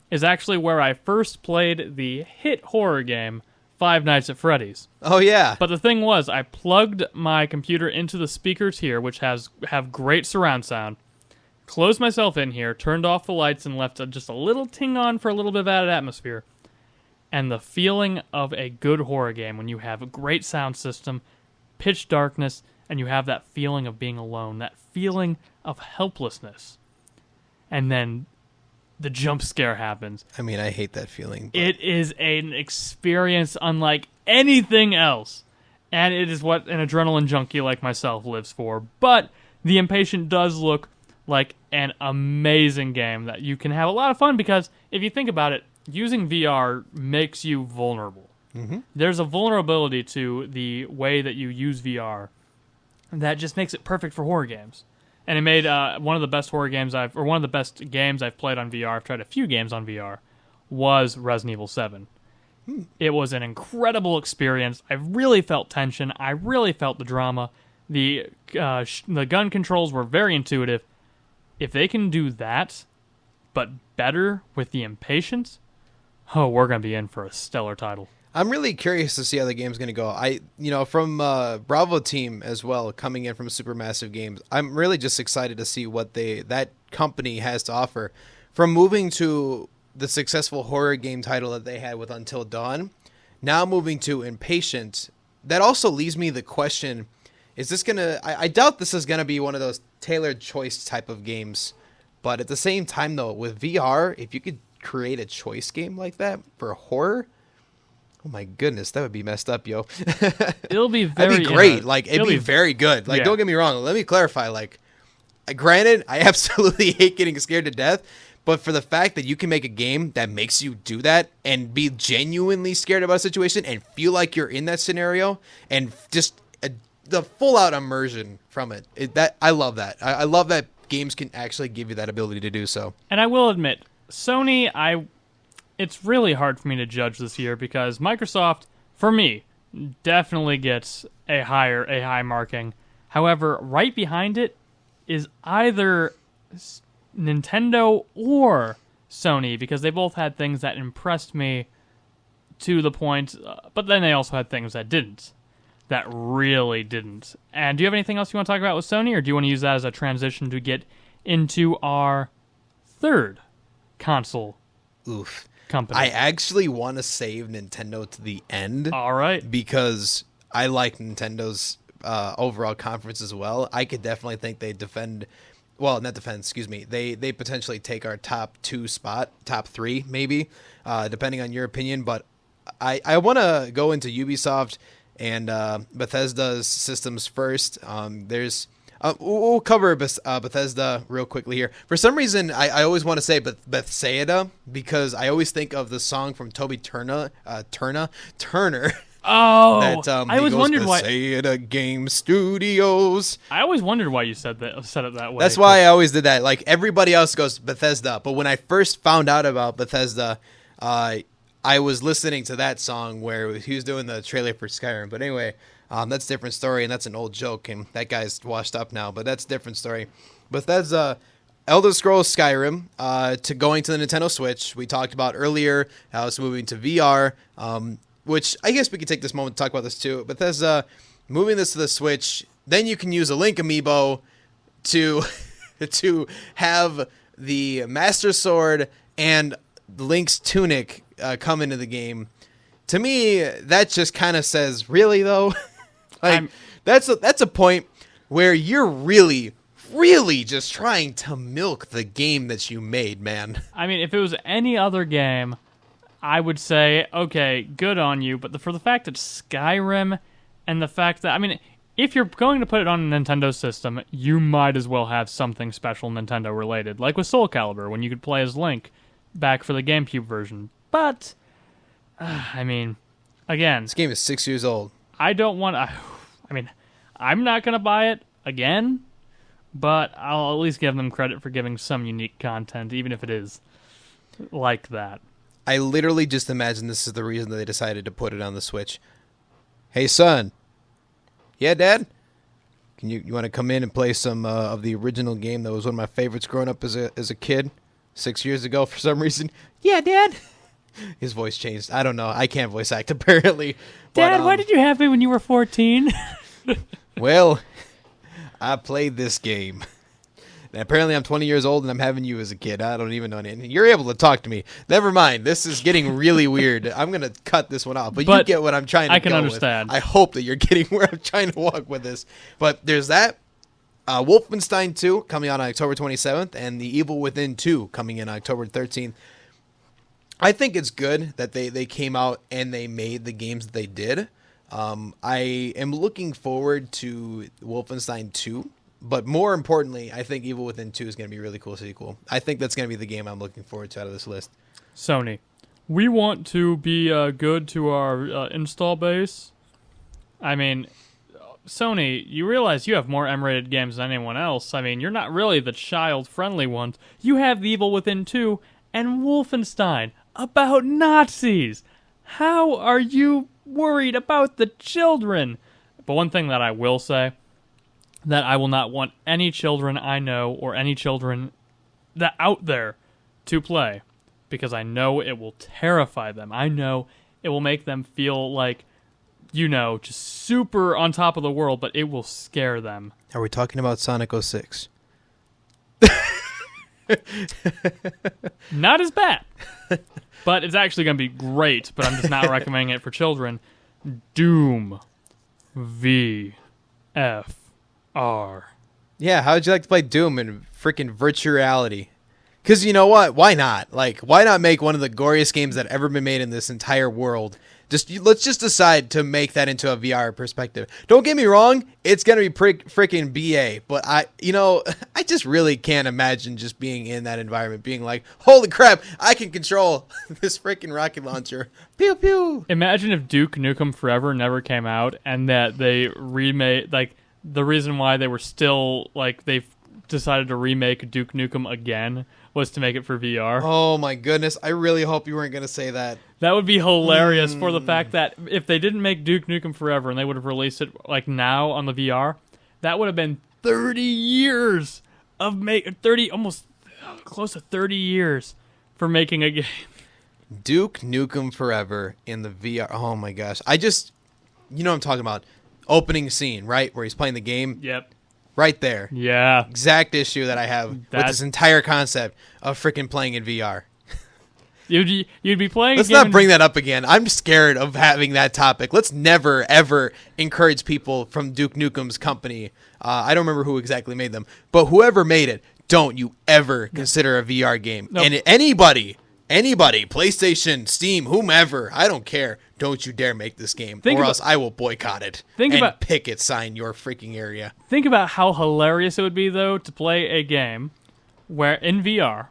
is actually where I first played the hit horror game Five Nights at Freddy's. Oh, yeah. But the thing was, I plugged my computer into the speakers here, which have great surround sound, closed myself in here, turned off the lights, and left just a little ting on for a little bit of added atmosphere. And the feeling of a good horror game when you have a great sound system, pitch darkness, and you have that feeling of being alone, that feeling of helplessness. And then the jump scare happens. I mean, I hate that feeling. But It is an experience unlike anything else. And it is what an adrenaline junkie like myself lives for. But The Impatient does look like an amazing game that you can have a lot of fun, because if you think about it, using VR makes you vulnerable. Mm-hmm. There's a vulnerability to the way that you use VR that just makes it perfect for horror games. And it made one of the best horror games one of the best games I've played on VR. I've tried a few games on VR. Was Resident Evil 7. It was an incredible experience. I really felt tension. I really felt the drama. The gun controls were very intuitive. If they can do that, but better with The Impatience, we're going to be in for a stellar title. I'm really curious to see how the game's going to go. From Bravo Team as well, coming in from Supermassive Games, I'm really just excited to see what that company has to offer. From moving to the successful horror game title that they had with Until Dawn, now moving to Impatient, that also leaves me the question, is this going to... I doubt this is going to be one of those tailored choice type of games, but at the same time, though, with VR, if you could create a choice game like that for horror... Oh my goodness, that would be messed up, yo. It'll be very... That'd be great. It'd be very good. Yeah. Don't get me wrong. Let me clarify. Granted, I absolutely hate getting scared to death, but for the fact that you can make a game that makes you do that and be genuinely scared about a situation and feel like you're in that scenario and just the full-out immersion from it. I love that. I love that games can actually give you that ability to do so. And I will admit, Sony, it's really hard for me to judge this year because Microsoft, for me, definitely gets a high marking. However, right behind it is either Nintendo or Sony, because they both had things that impressed me to the point, but then they also had things that didn't. That really didn't. And do you have anything else you want to talk about with Sony, or do you want to use that as a transition to get into our third console company? I actually want to save Nintendo to the end. All right. Because I like Nintendo's overall conference as well. I could definitely think they They potentially take our top 2 spot, top 3 maybe, depending on your opinion. But I want to go into Ubisoft and Bethesda's systems first. We'll cover Bethesda real quickly here. For some reason, I always want to say Bethsaida because I always think of the song from Toby Turner. Oh, that, I always wondered why. Bethsaida Game Studios. I always wondered why you said it that way. That's why I always did that. Like everybody else goes Bethesda, but when I first found out about Bethesda, I was listening to that song where he was doing the trailer for Skyrim. But anyway, that's a different story, and that's an old joke, and that guy's washed up now. But that's a different story. Bethesda, Elder Scrolls Skyrim, to going to the Nintendo Switch. We talked about earlier how it's moving to VR. Which I guess we could take this moment to talk about this too. Bethesda moving this to the Switch, then you can use a Link amiibo to to have the Master Sword and Link's tunic come into the game. To me, that just kind of says, really though, that's a point where you're really just trying to milk the game that you made, man. I mean, if it was any other game, I would say, okay, good on you, but for the fact that Skyrim and the fact that, I mean, if you're going to put it on a Nintendo system, you might as well have something special Nintendo related, like with Soul Calibur, when you could play as Link back for the GameCube version. But, I mean, again... This game is 6 years old. I don't want to... I mean, I'm not going to buy it again, but I'll at least give them credit for giving some unique content, even if it is like that. I literally just imagine this is the reason that they decided to put it on the Switch. Hey, son. Yeah, Dad? You want to come in and play some of the original game that was one of my favorites growing up as a kid 6 years ago for some reason? Yeah, Dad. His voice changed. I don't know. I can't voice act, apparently. Dad, why did you have me when you were 14? Well, I played this game. And apparently I'm 20 years old and I'm having you as a kid. I don't even know anything. You're able to talk to me. Never mind. This is getting really weird. I'm going to cut this one off. But you get what I'm trying to I can understand. With. I hope that you're getting where I'm trying to walk with this. But there's that. Wolfenstein 2 coming out on October 27th. And The Evil Within 2 coming in October 13th. I think it's good that they came out and they made the games that they did. I am looking forward to Wolfenstein 2. But more importantly, I think Evil Within 2 is going to be a really cool sequel. I think that's going to be the game I'm looking forward to out of this list. Sony, we want to be good to our install base. I mean, Sony, you realize you have more M-rated games than anyone else. I mean, you're not really the child-friendly ones. You have The Evil Within 2 and Wolfenstein about Nazis. How are you worried about the children? But one thing that I will say, that I will not want any children I know or any children that out there to play, because I know it will terrify them. I know it will make them feel like, just super on top of the world, but it will scare them. Are we talking about Sonic 06? Not as bad, but it's actually going to be great, but I'm just not recommending it for children. Doom VFR. Yeah, how would you like to play Doom in freaking virtual reality? Because you know what? Why not? Like, why not make one of the goriest games that ever been made in this entire world? Let's just decide to make that into a VR perspective. Don't get me wrong, it's gonna be freaking BA, but I just really can't imagine just being in that environment, being like, holy crap, I can control this freaking rocket launcher. Pew pew. Imagine if Duke Nukem Forever never came out, and that they remade, like, the reason why they were still, like, they've decided to remake Duke Nukem again was to make it for VR. Oh my goodness, I really hope you weren't going to say that. That would be hilarious for the fact that if they didn't make Duke Nukem Forever and they would have released it, like, now on the VR, that would have been 30 years of almost close to 30 years for making a game. Duke Nukem Forever in the VR. Oh my gosh. You know what I'm talking about. Opening scene, right? Where he's playing the game. Yep. Right there. Yeah. Exact issue that I have with this entire concept of freaking playing in VR. You'd be playing Let's not bring that up again. I'm scared of having that topic. Let's never, ever encourage people from Duke Nukem's company. I don't remember who exactly made them. But whoever made it, don't you ever consider a VR game. Nope. And anybody Anybody, PlayStation, Steam, whomever, I don't care. Don't you dare make this game, else I will boycott it and picket sign your freaking area. Think about how hilarious it would be, though, to play a game where in VR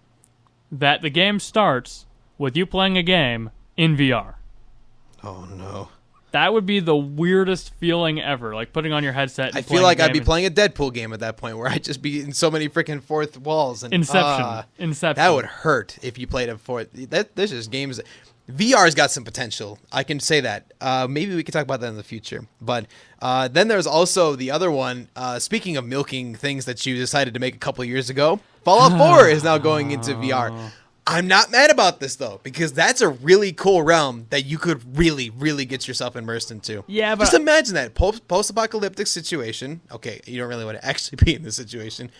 that the game starts with you playing a game in VR. Oh, no. That would be the weirdest feeling ever, like putting on your headset. I feel like I'd be playing a Deadpool game at that point, where I'd just be in so many freaking fourth walls. And Inception. That would hurt if you played a fourth. There's just games. VR's got some potential. I can say that. Maybe we could talk about that in the future. But then there's also the other one. Speaking of milking things that you decided to make a couple years ago, Fallout 4 is now going into VR. I'm not mad about this, though, because that's a really cool realm that you could really, really get yourself immersed into. Yeah, but... Just imagine that. Post-apocalyptic situation. Okay, you don't really want to actually be in this situation.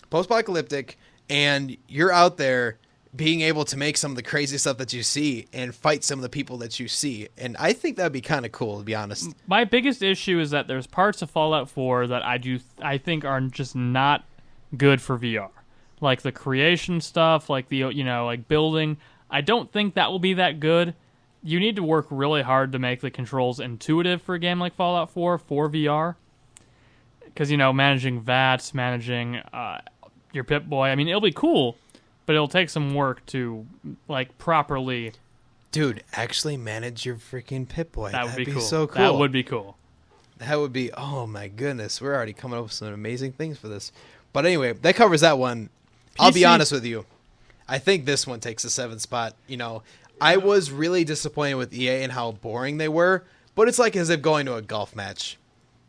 Post-apocalyptic, and you're out there being able to make some of the crazy stuff that you see and fight some of the people that you see. And I think that would be kind of cool, to be honest. My biggest issue is that there's parts of Fallout 4 that I think are just not good for VR. Like the creation stuff, like the, like building. I don't think that will be that good. You need to work really hard to make the controls intuitive for a game like Fallout 4 for VR. Because, managing VATS, managing your Pip-Boy, I mean, it'll be cool, but it'll take some work to, properly... Dude, actually manage your freaking Pip-Boy. That'd be cool. So cool. That would be cool. That would be... Oh, my goodness. We're already coming up with some amazing things for this. But anyway, that covers that one. I'll be honest with you. I think this one takes the 7th spot. I was really disappointed with EA and how boring they were, but it's like as if going to a golf match.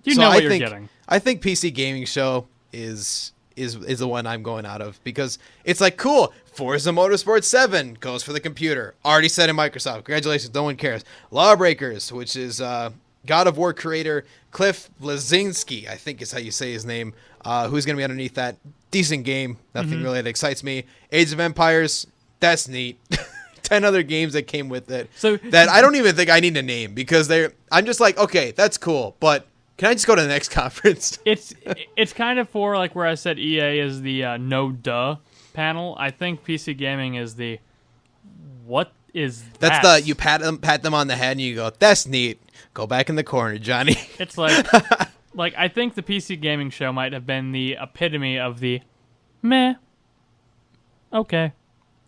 You know what you're getting. I think PC Gaming Show is the one I'm going out of, because it's like, cool, Forza Motorsport 7 goes for the computer. Already said in Microsoft. Congratulations, no one cares. Lawbreakers, which is God of War creator Cliff Bleszinski, I think is how you say his name, who's going to be underneath that. Decent game. Nothing really that excites me. Age of Empires, that's neat. 10 other games that came with it that I don't even think I need to name, because I'm just like, okay, that's cool, but can I just go to the next conference? It's kind of for like where I said EA is the no duh panel. I think PC Gaming is the what is that? That's the you pat them on the head and you go, that's neat. Go back in the corner, Johnny. It's like like I think the PC Gaming Show might have been the epitome of the meh. Okay,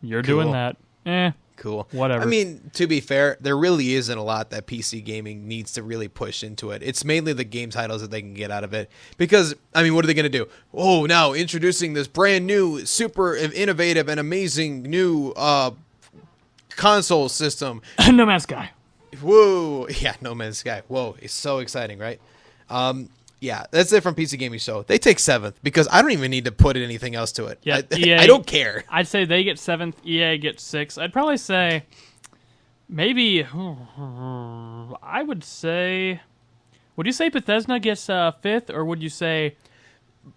you're doing that. Cool. Whatever. I mean, to be fair, there really isn't a lot that PC gaming needs to really push into it. It's mainly the game titles that they can get out of it. Because, I mean, what are they going to do? Oh, now introducing this brand new, super innovative and amazing new console system. No Man's Sky. Whoa. Yeah, No Man's Sky. Whoa. It's so exciting, right? Yeah, that's it from PC Gaming Show. They take 7th because I don't even need to put anything else to it. Yeah, I don't care. I'd say they get 7th, EA gets 6th. I'd probably say maybe I would say, would you say Bethesda gets 5th, or would you say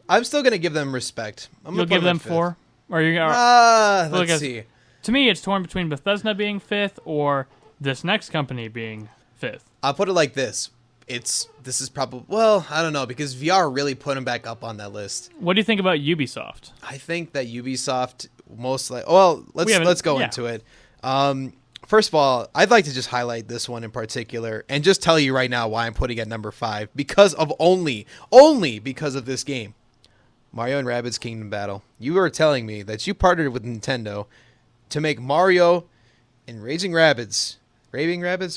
I'm still going to give them respect. You'll give them 4? Or you let's see. To me, it's torn between Bethesda being 5th or this next company being 5th. I'll put it like this. This is probably, well, I don't know, because VR really put them back up on that list. What do you think about Ubisoft? I think that Ubisoft let's go into it. First of all, I'd like to just highlight this one in particular and just tell you right now why I'm putting it at number 5 because of only because of this game. Mario and Rabbids Kingdom Battle. You were telling me that you partnered with Nintendo to make Mario and Raving Rabbids,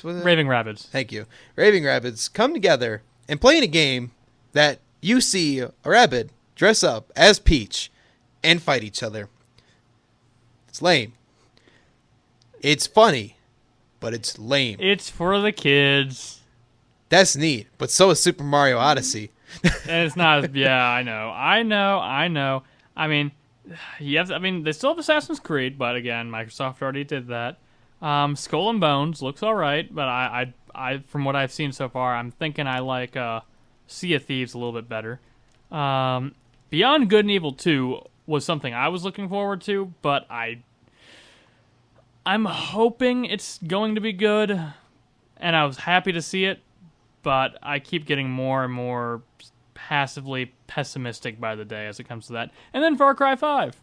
was it? Raving Rabbids. Thank you. Raving Rabbids come together and play in a game that you see a rabbit dress up as Peach and fight each other. It's lame. It's funny, but it's lame. It's for the kids. That's neat, but so is Super Mario Odyssey. And it's not. Yeah, I know. I mean, they still have Assassin's Creed, but again, Microsoft already did that. Skull and Bones looks all right, but I from what I've seen so far, I'm thinking I like Sea of Thieves a little bit better. Beyond Good and Evil 2 was something I was looking forward to, but I'm hoping it's going to be good, and I was happy to see it, but I keep getting more and more passively pessimistic by the day as it comes to that. And then Far Cry 5.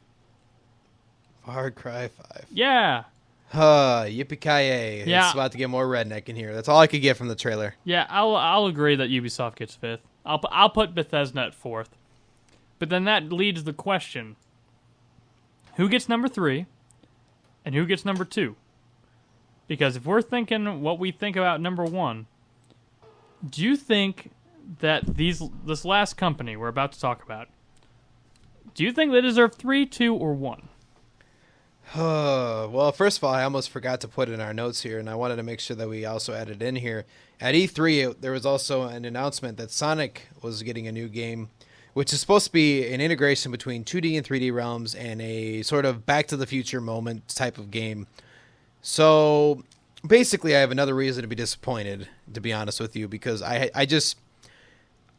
Far Cry 5. Yeah. Yippee-ki-yay. Yeah. It's about to get more redneck in here. That's all I could get from the trailer. Yeah, I'll agree that Ubisoft gets fifth. I'll put Bethesda at fourth. But then that leads the question: who gets number 3, and who gets number 2? Because if we're thinking what we think about number 1, do you think that this last company we're about to talk about, do you think they deserve 3, 2, or 1? Well, first of all, I almost forgot to put in our notes here, and I wanted to make sure that we also added in here. At E3, there was also an announcement that Sonic was getting a new game, which is supposed to be an integration between 2D and 3D realms and a sort of Back to the Future moment type of game. So basically, I have another reason to be disappointed, to be honest with you, because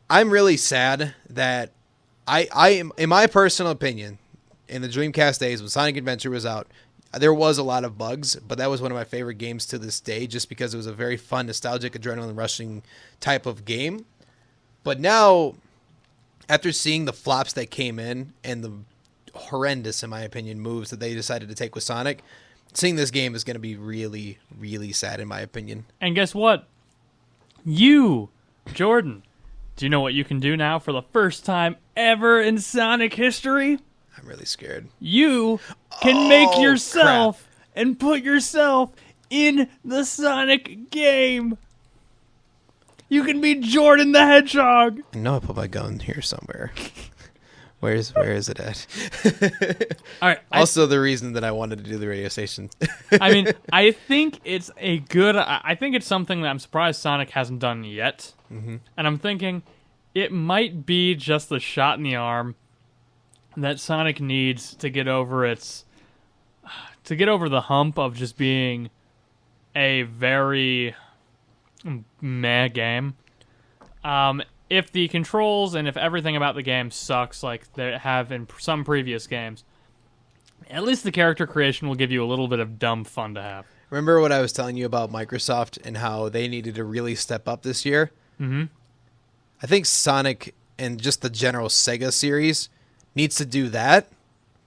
I'm really sad that I am, in my personal opinion, in the Dreamcast days when Sonic Adventure was out, there was a lot of bugs, but that was one of my favorite games to this day just because it was a very fun, nostalgic, adrenaline rushing type of game. But now, after seeing the flops that came in and the horrendous, in my opinion, moves that they decided to take with Sonic, seeing this game is going to be really, really sad, in my opinion. And guess what? You, Jordan, do you know what you can do now for the first time ever in Sonic history? I'm really scared. You can make yourself and put yourself in the Sonic game. You can be Jordan the Hedgehog. I know I put my gun here somewhere. Where is it at? All right. Also, the reason that I wanted to do the radio station. I mean, I think it's a good. I think it's something that I'm surprised Sonic hasn't done yet. Mm-hmm. And I'm thinking it might be just the shot in the arm that Sonic needs to get over the hump of just being a very meh game. If the controls and if everything about the game sucks like they have in some previous games, at least the character creation will give you a little bit of dumb fun to have. Remember what I was telling you about Microsoft and how they needed to really step up this year? Mm-hmm. I think Sonic and just the general Sega series needs to do that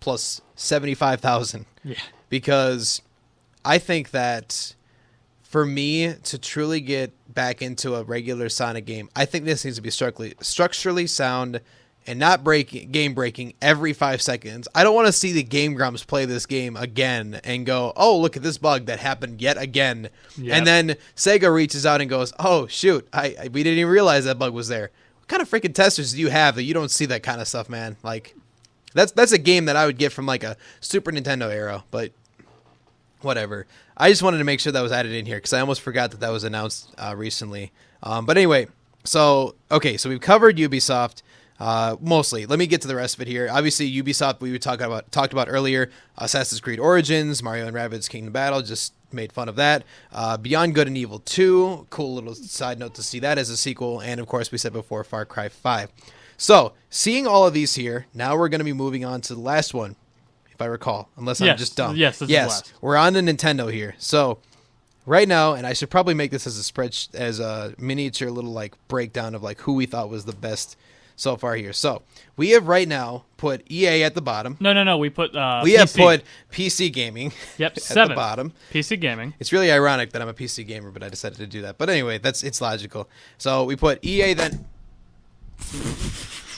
plus 75,000. Yeah. Because I think that for me to truly get back into a regular Sonic game, I think this needs to be structurally sound and not game breaking every 5 seconds. I don't want to see the Game Grumps play this game again and go, oh, look at this bug that happened yet again. Yep. And then Sega reaches out and goes, oh, shoot, we didn't even realize that bug was there. What kind of freaking testers do you have that you don't see that kind of stuff, man? Like, that's a game that I would get from like a Super Nintendo era, but whatever. I just wanted to make sure that was added in here because I almost forgot that was announced recently. But anyway, so we've covered Ubisoft mostly. Let me get to the rest of it here. Obviously, Ubisoft we talked about earlier. Assassin's Creed Origins, Mario and Rabbids Kingdom Battle, just made fun of that. Beyond Good and Evil 2, cool little side note to see that as a sequel. And of course, we said before, Far Cry 5. So, seeing all of these here, now we're going to be moving on to the last one, if I recall, unless I'm just dumb. Yes, this is the last. We're on the Nintendo here. So, right now, and I should probably make this as a miniature little like breakdown of like who we thought was the best so far here. So, we have right now put EA at the bottom. No, we put we have put PC gaming at 7. The bottom. PC gaming. It's really ironic that I'm a PC gamer, but I decided to do that. But anyway, it's logical. So, we put EA then...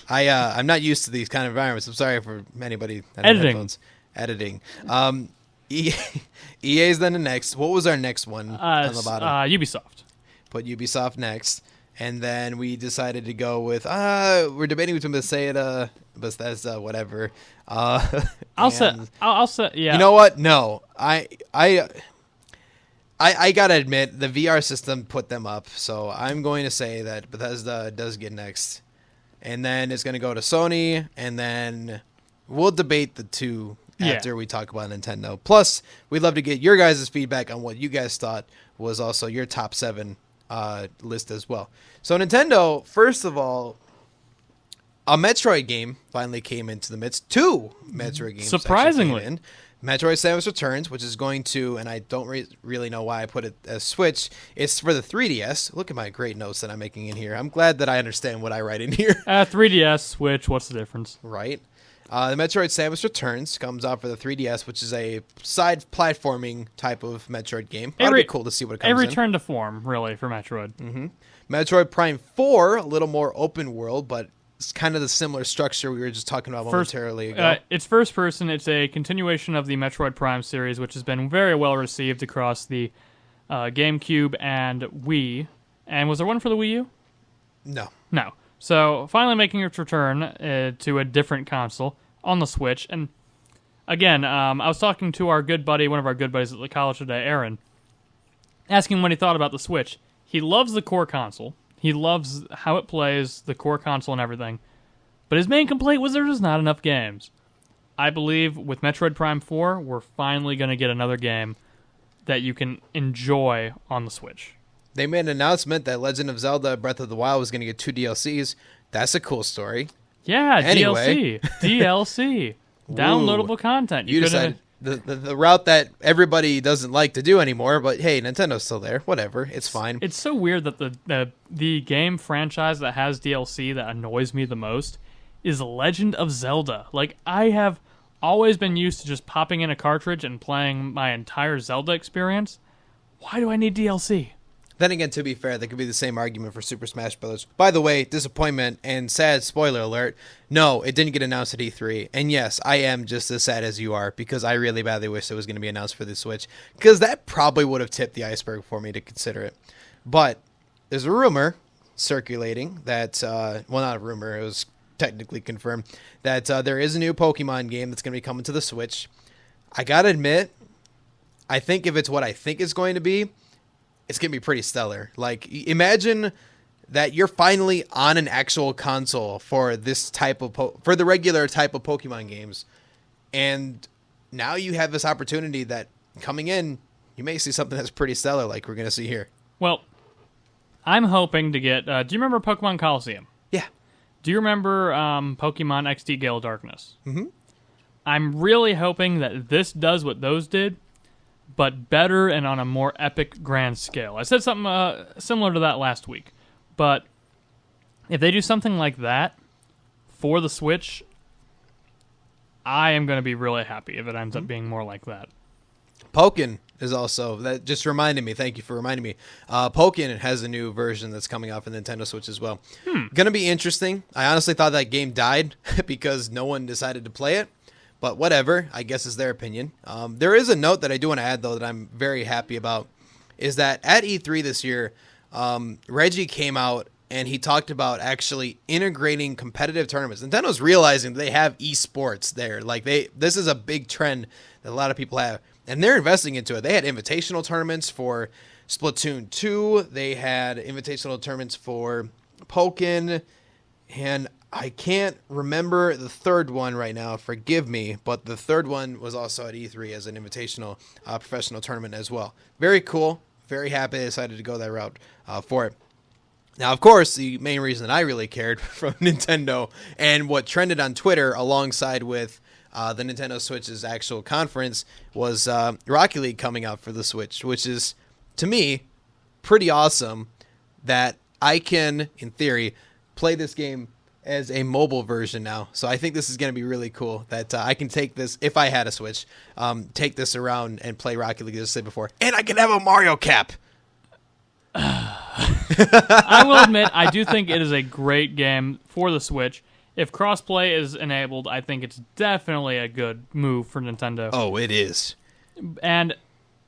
I'm not used to these kind of environments. I'm sorry for anybody that has headphones. Editing. EA's then the next. What was our next one on the bottom? Ubisoft. Put Ubisoft next. And then we decided to go with, we're debating between Bethesda, whatever. I'll say, yeah. You know what? No. I gotta admit, the VR system put them up. So I'm going to say that Bethesda does get next. And then it's going to go to Sony, and then we'll debate the two after we talk about Nintendo. Plus, we'd love to get your guys' feedback on what you guys thought was also your top 7 list as well. So Nintendo, first of all, a Metroid game finally came into the midst. 2 Metroid games surprisingly came in. Metroid Samus Returns, which is going to, and I don't really know why I put it as Switch. It's for the 3DS. Look at my great notes that I'm making in here. I'm glad that I understand what I write in here. 3DS, Switch, what's the difference? Right. The Metroid Samus Returns comes out for the 3DS, which is a side platforming type of Metroid game. It'd be cool to see what it comes in. A return to form, really, for Metroid. Mm-hmm. Metroid Prime 4, a little more open world, but it's kind of the similar structure we were just talking about momentarily ago. It's first person. It's a continuation of the Metroid Prime series, which has been very well received across the GameCube and Wii. And was there one for the Wii U? No. So finally making its return to a different console on the Switch. And again, I was talking to our good buddy, one of our good buddies at the college today, Aaron, asking him what he thought about the Switch. He loves the core console. He loves how it plays, the core console and everything. But his main complaint was there just not enough games. I believe with Metroid Prime 4, we're finally going to get another game that you can enjoy on the Switch. They made an announcement that Legend of Zelda Breath of the Wild was going to get 2 DLCs. That's a cool story. Yeah, anyway. DLC. Downloadable content. You decided the route that everybody doesn't like to do anymore, but hey, Nintendo's still there. Whatever, it's fine. It's so weird that the game franchise that has DLC that annoys me the most is Legend of Zelda. Like, I have always been used to just popping in a cartridge and playing my entire Zelda experience. Why do I need DLC? Then again, to be fair, that could be the same argument for Super Smash Bros. By the way, disappointment and sad spoiler alert, no, it didn't get announced at E3. And yes, I am just as sad as you are because I really badly wish it was going to be announced for the Switch because that probably would have tipped the iceberg for me to consider it. But there's a rumor circulating that, well, not a rumor, it was technically confirmed, that there is a new Pokemon game that's going to be coming to the Switch. I got to admit, I think if it's what I think it's going to be, it's going to be pretty stellar. Like, imagine that you're finally on an actual console for this type of for the regular type of Pokemon games. And now you have this opportunity that coming in, you may see something that's pretty stellar like we're going to see here. Well, I'm hoping to get... do you remember Pokemon Coliseum? Yeah. Do you remember Pokemon XD Gale Darkness? Mm-hmm. I'm really hoping that this does what those did, but better and on a more epic grand scale. I said something similar to that last week. But if they do something like that for the Switch, I am going to be really happy if it ends up being more like that. Pokken is also, that just reminded me, thank you for reminding me. Pokken has a new version that's coming out for the Nintendo Switch as well. Going to be interesting. I honestly thought that game died because no one decided to play it. But whatever, I guess is their opinion. There is a note that I do want to add, though, that I'm very happy about, is that at E3 this year, Reggie came out and he talked about actually integrating competitive tournaments. Nintendo's realizing they have esports there. Like, this is a big trend that a lot of people have, and they're investing into it. They had invitational tournaments for Splatoon 2. They had invitational tournaments for Pokken, and I can't remember the third one right now, forgive me, but the third one was also at E3 as an invitational professional tournament as well. Very cool. Very happy they decided to go that route for it. Now, of course, the main reason that I really cared from Nintendo and what trended on Twitter alongside with the Nintendo Switch's actual conference was Rocket League coming out for the Switch, which is, to me, pretty awesome that I can, in theory, play this game as a mobile version now. So I think this is going to be really cool that I can take this, if I had a Switch, take this around and play Rocket League, as I said before. And I can have a Mario cap. I will admit, I do think it is a great game for the Switch. If crossplay is enabled, I think it's definitely a good move for Nintendo. Oh, it is. And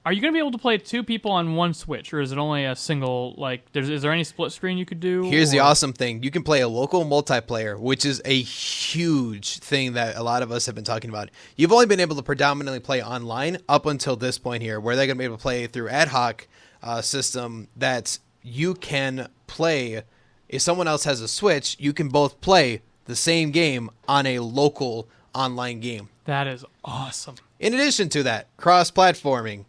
are you going to be able to play 2 people on one Switch, or is it only a single, like, is there any split screen you could do? Here's the awesome thing. You can play a local multiplayer, which is a huge thing that a lot of us have been talking about. You've only been able to predominantly play online up until this point here, where they're going to be able to play through ad hoc system that you can play. If someone else has a Switch, you can both play the same game on a local online game. That is awesome. In addition to that, cross-platforming.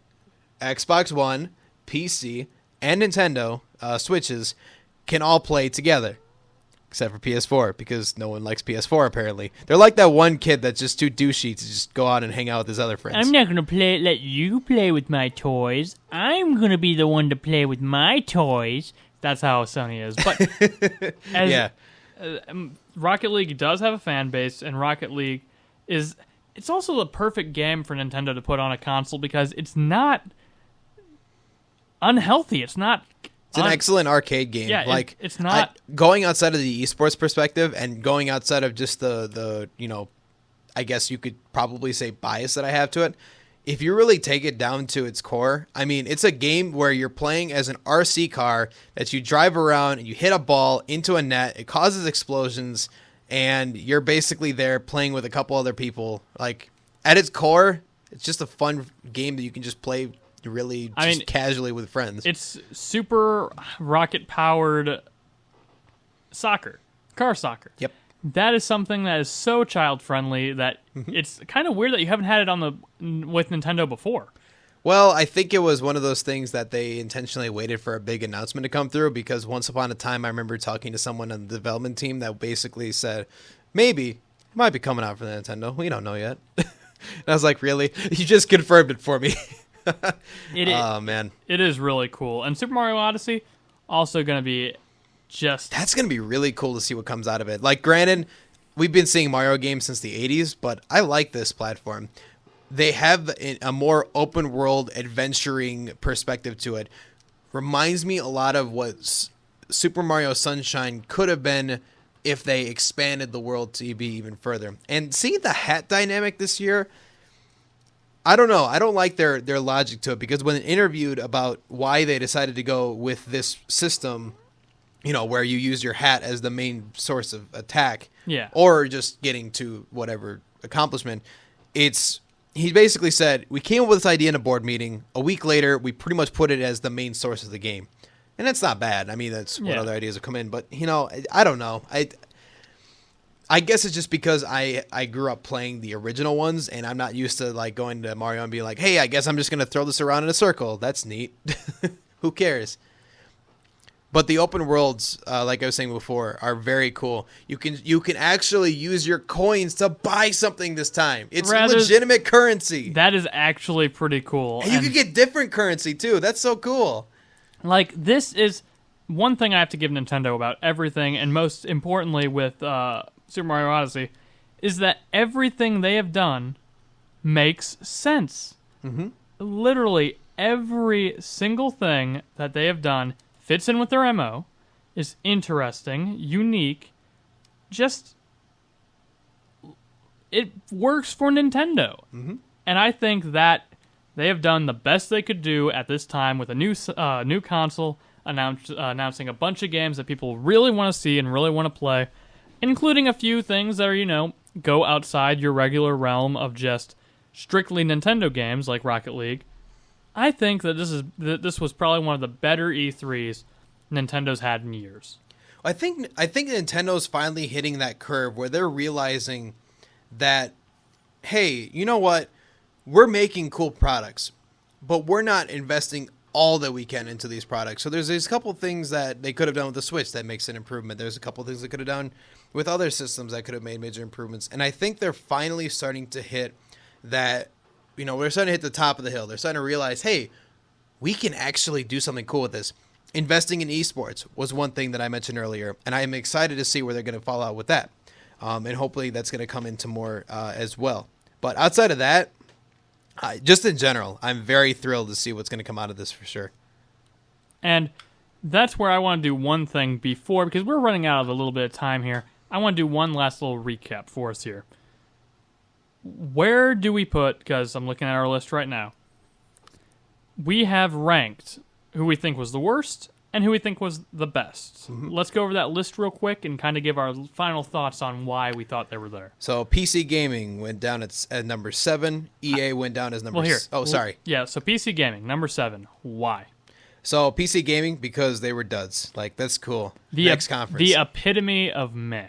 Xbox One, PC, and Nintendo Switches can all play together. Except for PS4, because no one likes PS4, apparently. They're like that one kid that's just too douchey to just go out and hang out with his other friends. I'm not going to let you play with my toys. I'm going to be the one to play with my toys. That's how Sony is. But yeah. Rocket League does have a fan base, and Rocket League is it's also the perfect game for Nintendo to put on a console because it's not unhealthy. It's not. It's an excellent arcade game. Yeah, like it's not going outside of the esports perspective and going outside of just the I guess you could probably say bias that I have to it. If you really take it down to its core, I mean, it's a game where you're playing as an RC car that you drive around and you hit a ball into a net. It causes explosions, and you're basically there playing with a couple other people. Like, at its core, it's just a fun game that you can just play really casually with friends. It's super rocket-powered soccer, car soccer. Yep. That is something that is so child-friendly that it's kind of weird that you haven't had it with Nintendo before. Well, I think it was one of those things that they intentionally waited for a big announcement to come through, because once upon a time I remember talking to someone on the development team that basically said, maybe it might be coming out for the Nintendo. We don't know yet. And I was like, really? You just confirmed it for me. Oh, man. It is really cool. And Super Mario Odyssey, also going to be that's going to be really cool to see what comes out of it. Like, granted, we've been seeing Mario games since the 80s, but I like this platform. They have a more open world adventuring perspective to it. Reminds me a lot of what Super Mario Sunshine could have been if they expanded the world to be even further. And seeing the hat dynamic this year, I don't know. I don't like their logic to it, because when interviewed about why they decided to go with this system, where you use your hat as the main source of attack, or just getting to whatever accomplishment, he basically said, we came up with this idea in a board meeting. A week later, we pretty much put it as the main source of the game. And that's not bad. I mean, that's what other ideas have come in. But, I don't know. I guess it's just because I grew up playing the original ones, and I'm not used to like going to Mario and being like, hey, I guess I'm just going to throw this around in a circle. That's neat. Who cares? But the open worlds, like I was saying before, are very cool. You can actually use your coins to buy something this time. It's legitimate currency. That is actually pretty cool. And you can get different currency too. That's so cool. Like, this is one thing I have to give Nintendo about everything, and most importantly with Super Mario Odyssey, is that everything they have done makes sense. Mm-hmm. Literally every single thing that they have done fits in with their MO, is interesting, unique, it works for Nintendo. Mm-hmm. And I think that they have done the best they could do at this time with a new console, announcing a bunch of games that people really want to see and really want to play, including a few things that are, go outside your regular realm of just strictly Nintendo games like Rocket League. I think that this was probably one of the better E3s Nintendo's had in years. I think Nintendo's finally hitting that curve where they're realizing that, hey, you know what? We're making cool products, but we're not investing all that we can into these products. So there's a couple things that they could have done with the Switch that makes an improvement. There's a couple things they could have done with other systems that could have made major improvements. And I think they're finally starting to hit that. We're starting to hit the top of the hill. They're starting to realize, hey, we can actually do something cool with this. Investing in esports was one thing that I mentioned earlier, and I am excited to see where they're going to fall out with that. And hopefully that's going to come into more as well. But outside of that, just in general, I'm very thrilled to see what's going to come out of this for sure. And that's where I want to do one thing before, because we're running out of a little bit of time here. I want to do one last little recap for us here. Where do we put, because I'm looking at our list right now, we have ranked who we think was the worst and who we think was the best. Mm-hmm. Let's go over that list real quick and kind of give our final thoughts on why we thought they were there. So PC Gaming went down at number 7. EA went down as number... Oh, sorry. Yeah, so PC Gaming, number 7. Why? So PC Gaming, because they were duds. Like, that's cool. Next conference. The epitome of meh.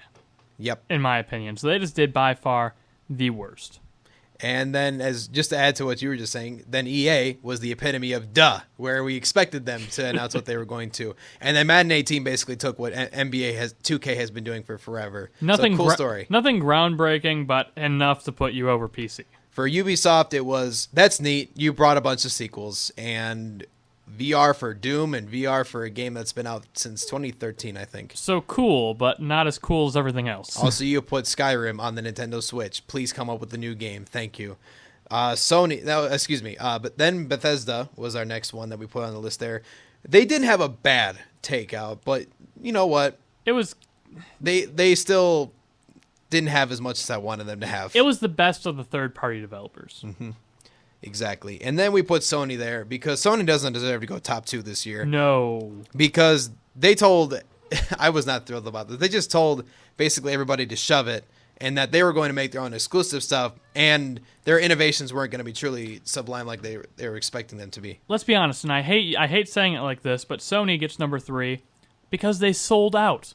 Yep. In my opinion. So they just did by far the worst. And then, just to add to what you were just saying, then EA was the epitome of duh, where we expected them to announce what they were going to. And then Madden 18 basically took what 2K has been doing for forever. Nothing cool story. Nothing groundbreaking, but enough to put you over PC. For Ubisoft, it was, that's neat. You brought a bunch of sequels, and VR for Doom and VR for a game that's been out since 2013, I think. So cool, but not as cool as everything else. Also, you put Skyrim on the Nintendo Switch. Please come up with a new game. Thank you. Sony, no, excuse me. But then Bethesda was our next one that we put on the list there. They didn't have a bad takeout, but you know what? It was. They still didn't have as much as I wanted them to have. It was the best of the third-party developers. Mm-hmm. Exactly. And then we put Sony there because Sony doesn't deserve to go top 2 this year. No. Because they told, I was not thrilled about this. They just told basically everybody to shove it and that they were going to make their own exclusive stuff and their innovations weren't going to be truly sublime like they were expecting them to be. Let's be honest, and I hate saying it like this, but Sony gets number 3 because they sold out.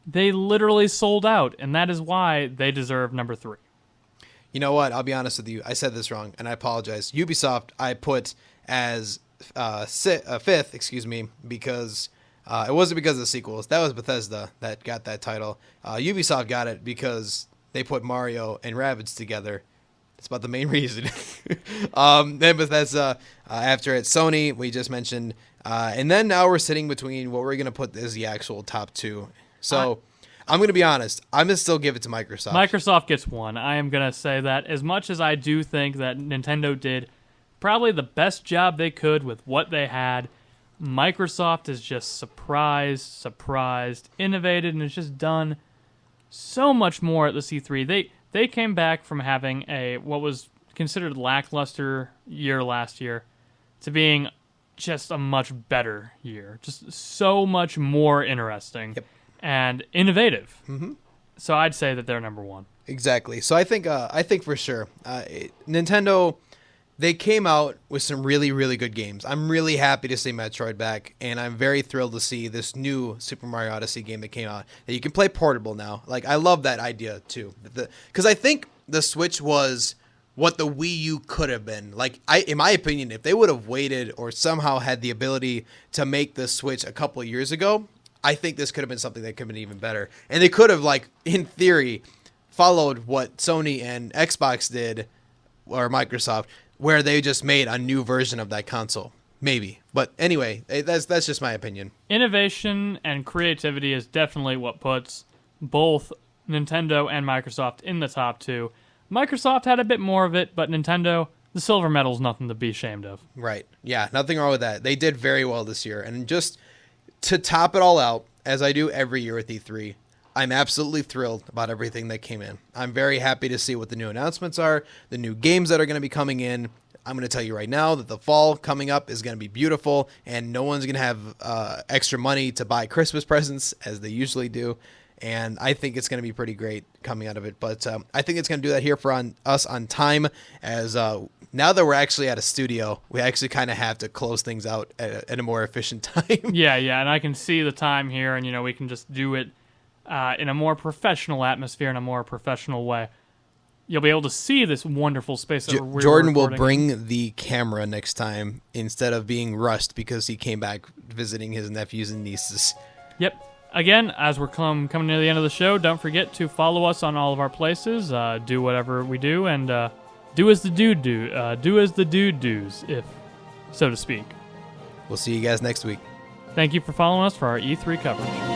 They literally sold out, and that is why they deserve number 3. You know what? I'll be honest with you. I said this wrong, and I apologize. Ubisoft I put as 5th, because it wasn't because of the sequels. That was Bethesda that got that title. Ubisoft got it because they put Mario and Rabbids together. That's about the main reason. Then Bethesda, after it, Sony, we just mentioned. And then now we're sitting between what we're going to put as the actual top 2. So I'm going to be honest. I'm going to still give it to Microsoft. Microsoft gets 1. I am going to say that as much as I do think that Nintendo did probably the best job they could with what they had, Microsoft is just surprised, innovated, and has just done so much more at the C3. They came back from having what was considered lackluster year last year to being just a much better year. Just so much more interesting. Yep. And innovative. Mm-hmm. So I'd say that they're number 1. Exactly. So I think for sure, Nintendo, they came out with some really, really good games. I'm really happy to see Metroid back, and I'm very thrilled to see this new Super Mario Odyssey game that came out that you can play portable now. Like, I love that idea too, because I think the Switch was what the Wii U could have been. Like, in my opinion, if they would have waited or somehow had the ability to make the Switch a couple of years ago, I think this could have been something that could have been even better. And they could have, like, in theory, followed what Sony and Xbox did, or Microsoft, where they just made a new version of that console. Maybe. But anyway, that's just my opinion. Innovation and creativity is definitely what puts both Nintendo and Microsoft in the top 2. Microsoft had a bit more of it, but Nintendo, the silver medal's nothing to be ashamed of. Right. Yeah, nothing wrong with that. They did very well this year. And just to top it all out, as I do every year with E3, I'm absolutely thrilled about everything that came in. I'm very happy to see what the new announcements are, the new games that are going to be coming in. I'm going to tell you right now that the fall coming up is going to be beautiful, and no one's going to have extra money to buy Christmas presents as they usually do. And I think it's going to be pretty great coming out of it. But I think it's going to do that here for us on time, as now that we're actually at a studio, we actually kind of have to close things out at a more efficient time. Yeah, and I can see the time here, and we can just do it in a more professional atmosphere, in a more professional way. You'll be able to see this wonderful space that we're Jordan will recording bring the camera next time instead of being rushed because he came back visiting his nephews and nieces. Yep. Again, as we're coming near the end of the show, don't forget to follow us on all of our places. Do whatever we do, and do as the dude do. Do as the dude does, if so to speak. We'll see you guys next week. Thank you for following us for our E3 coverage.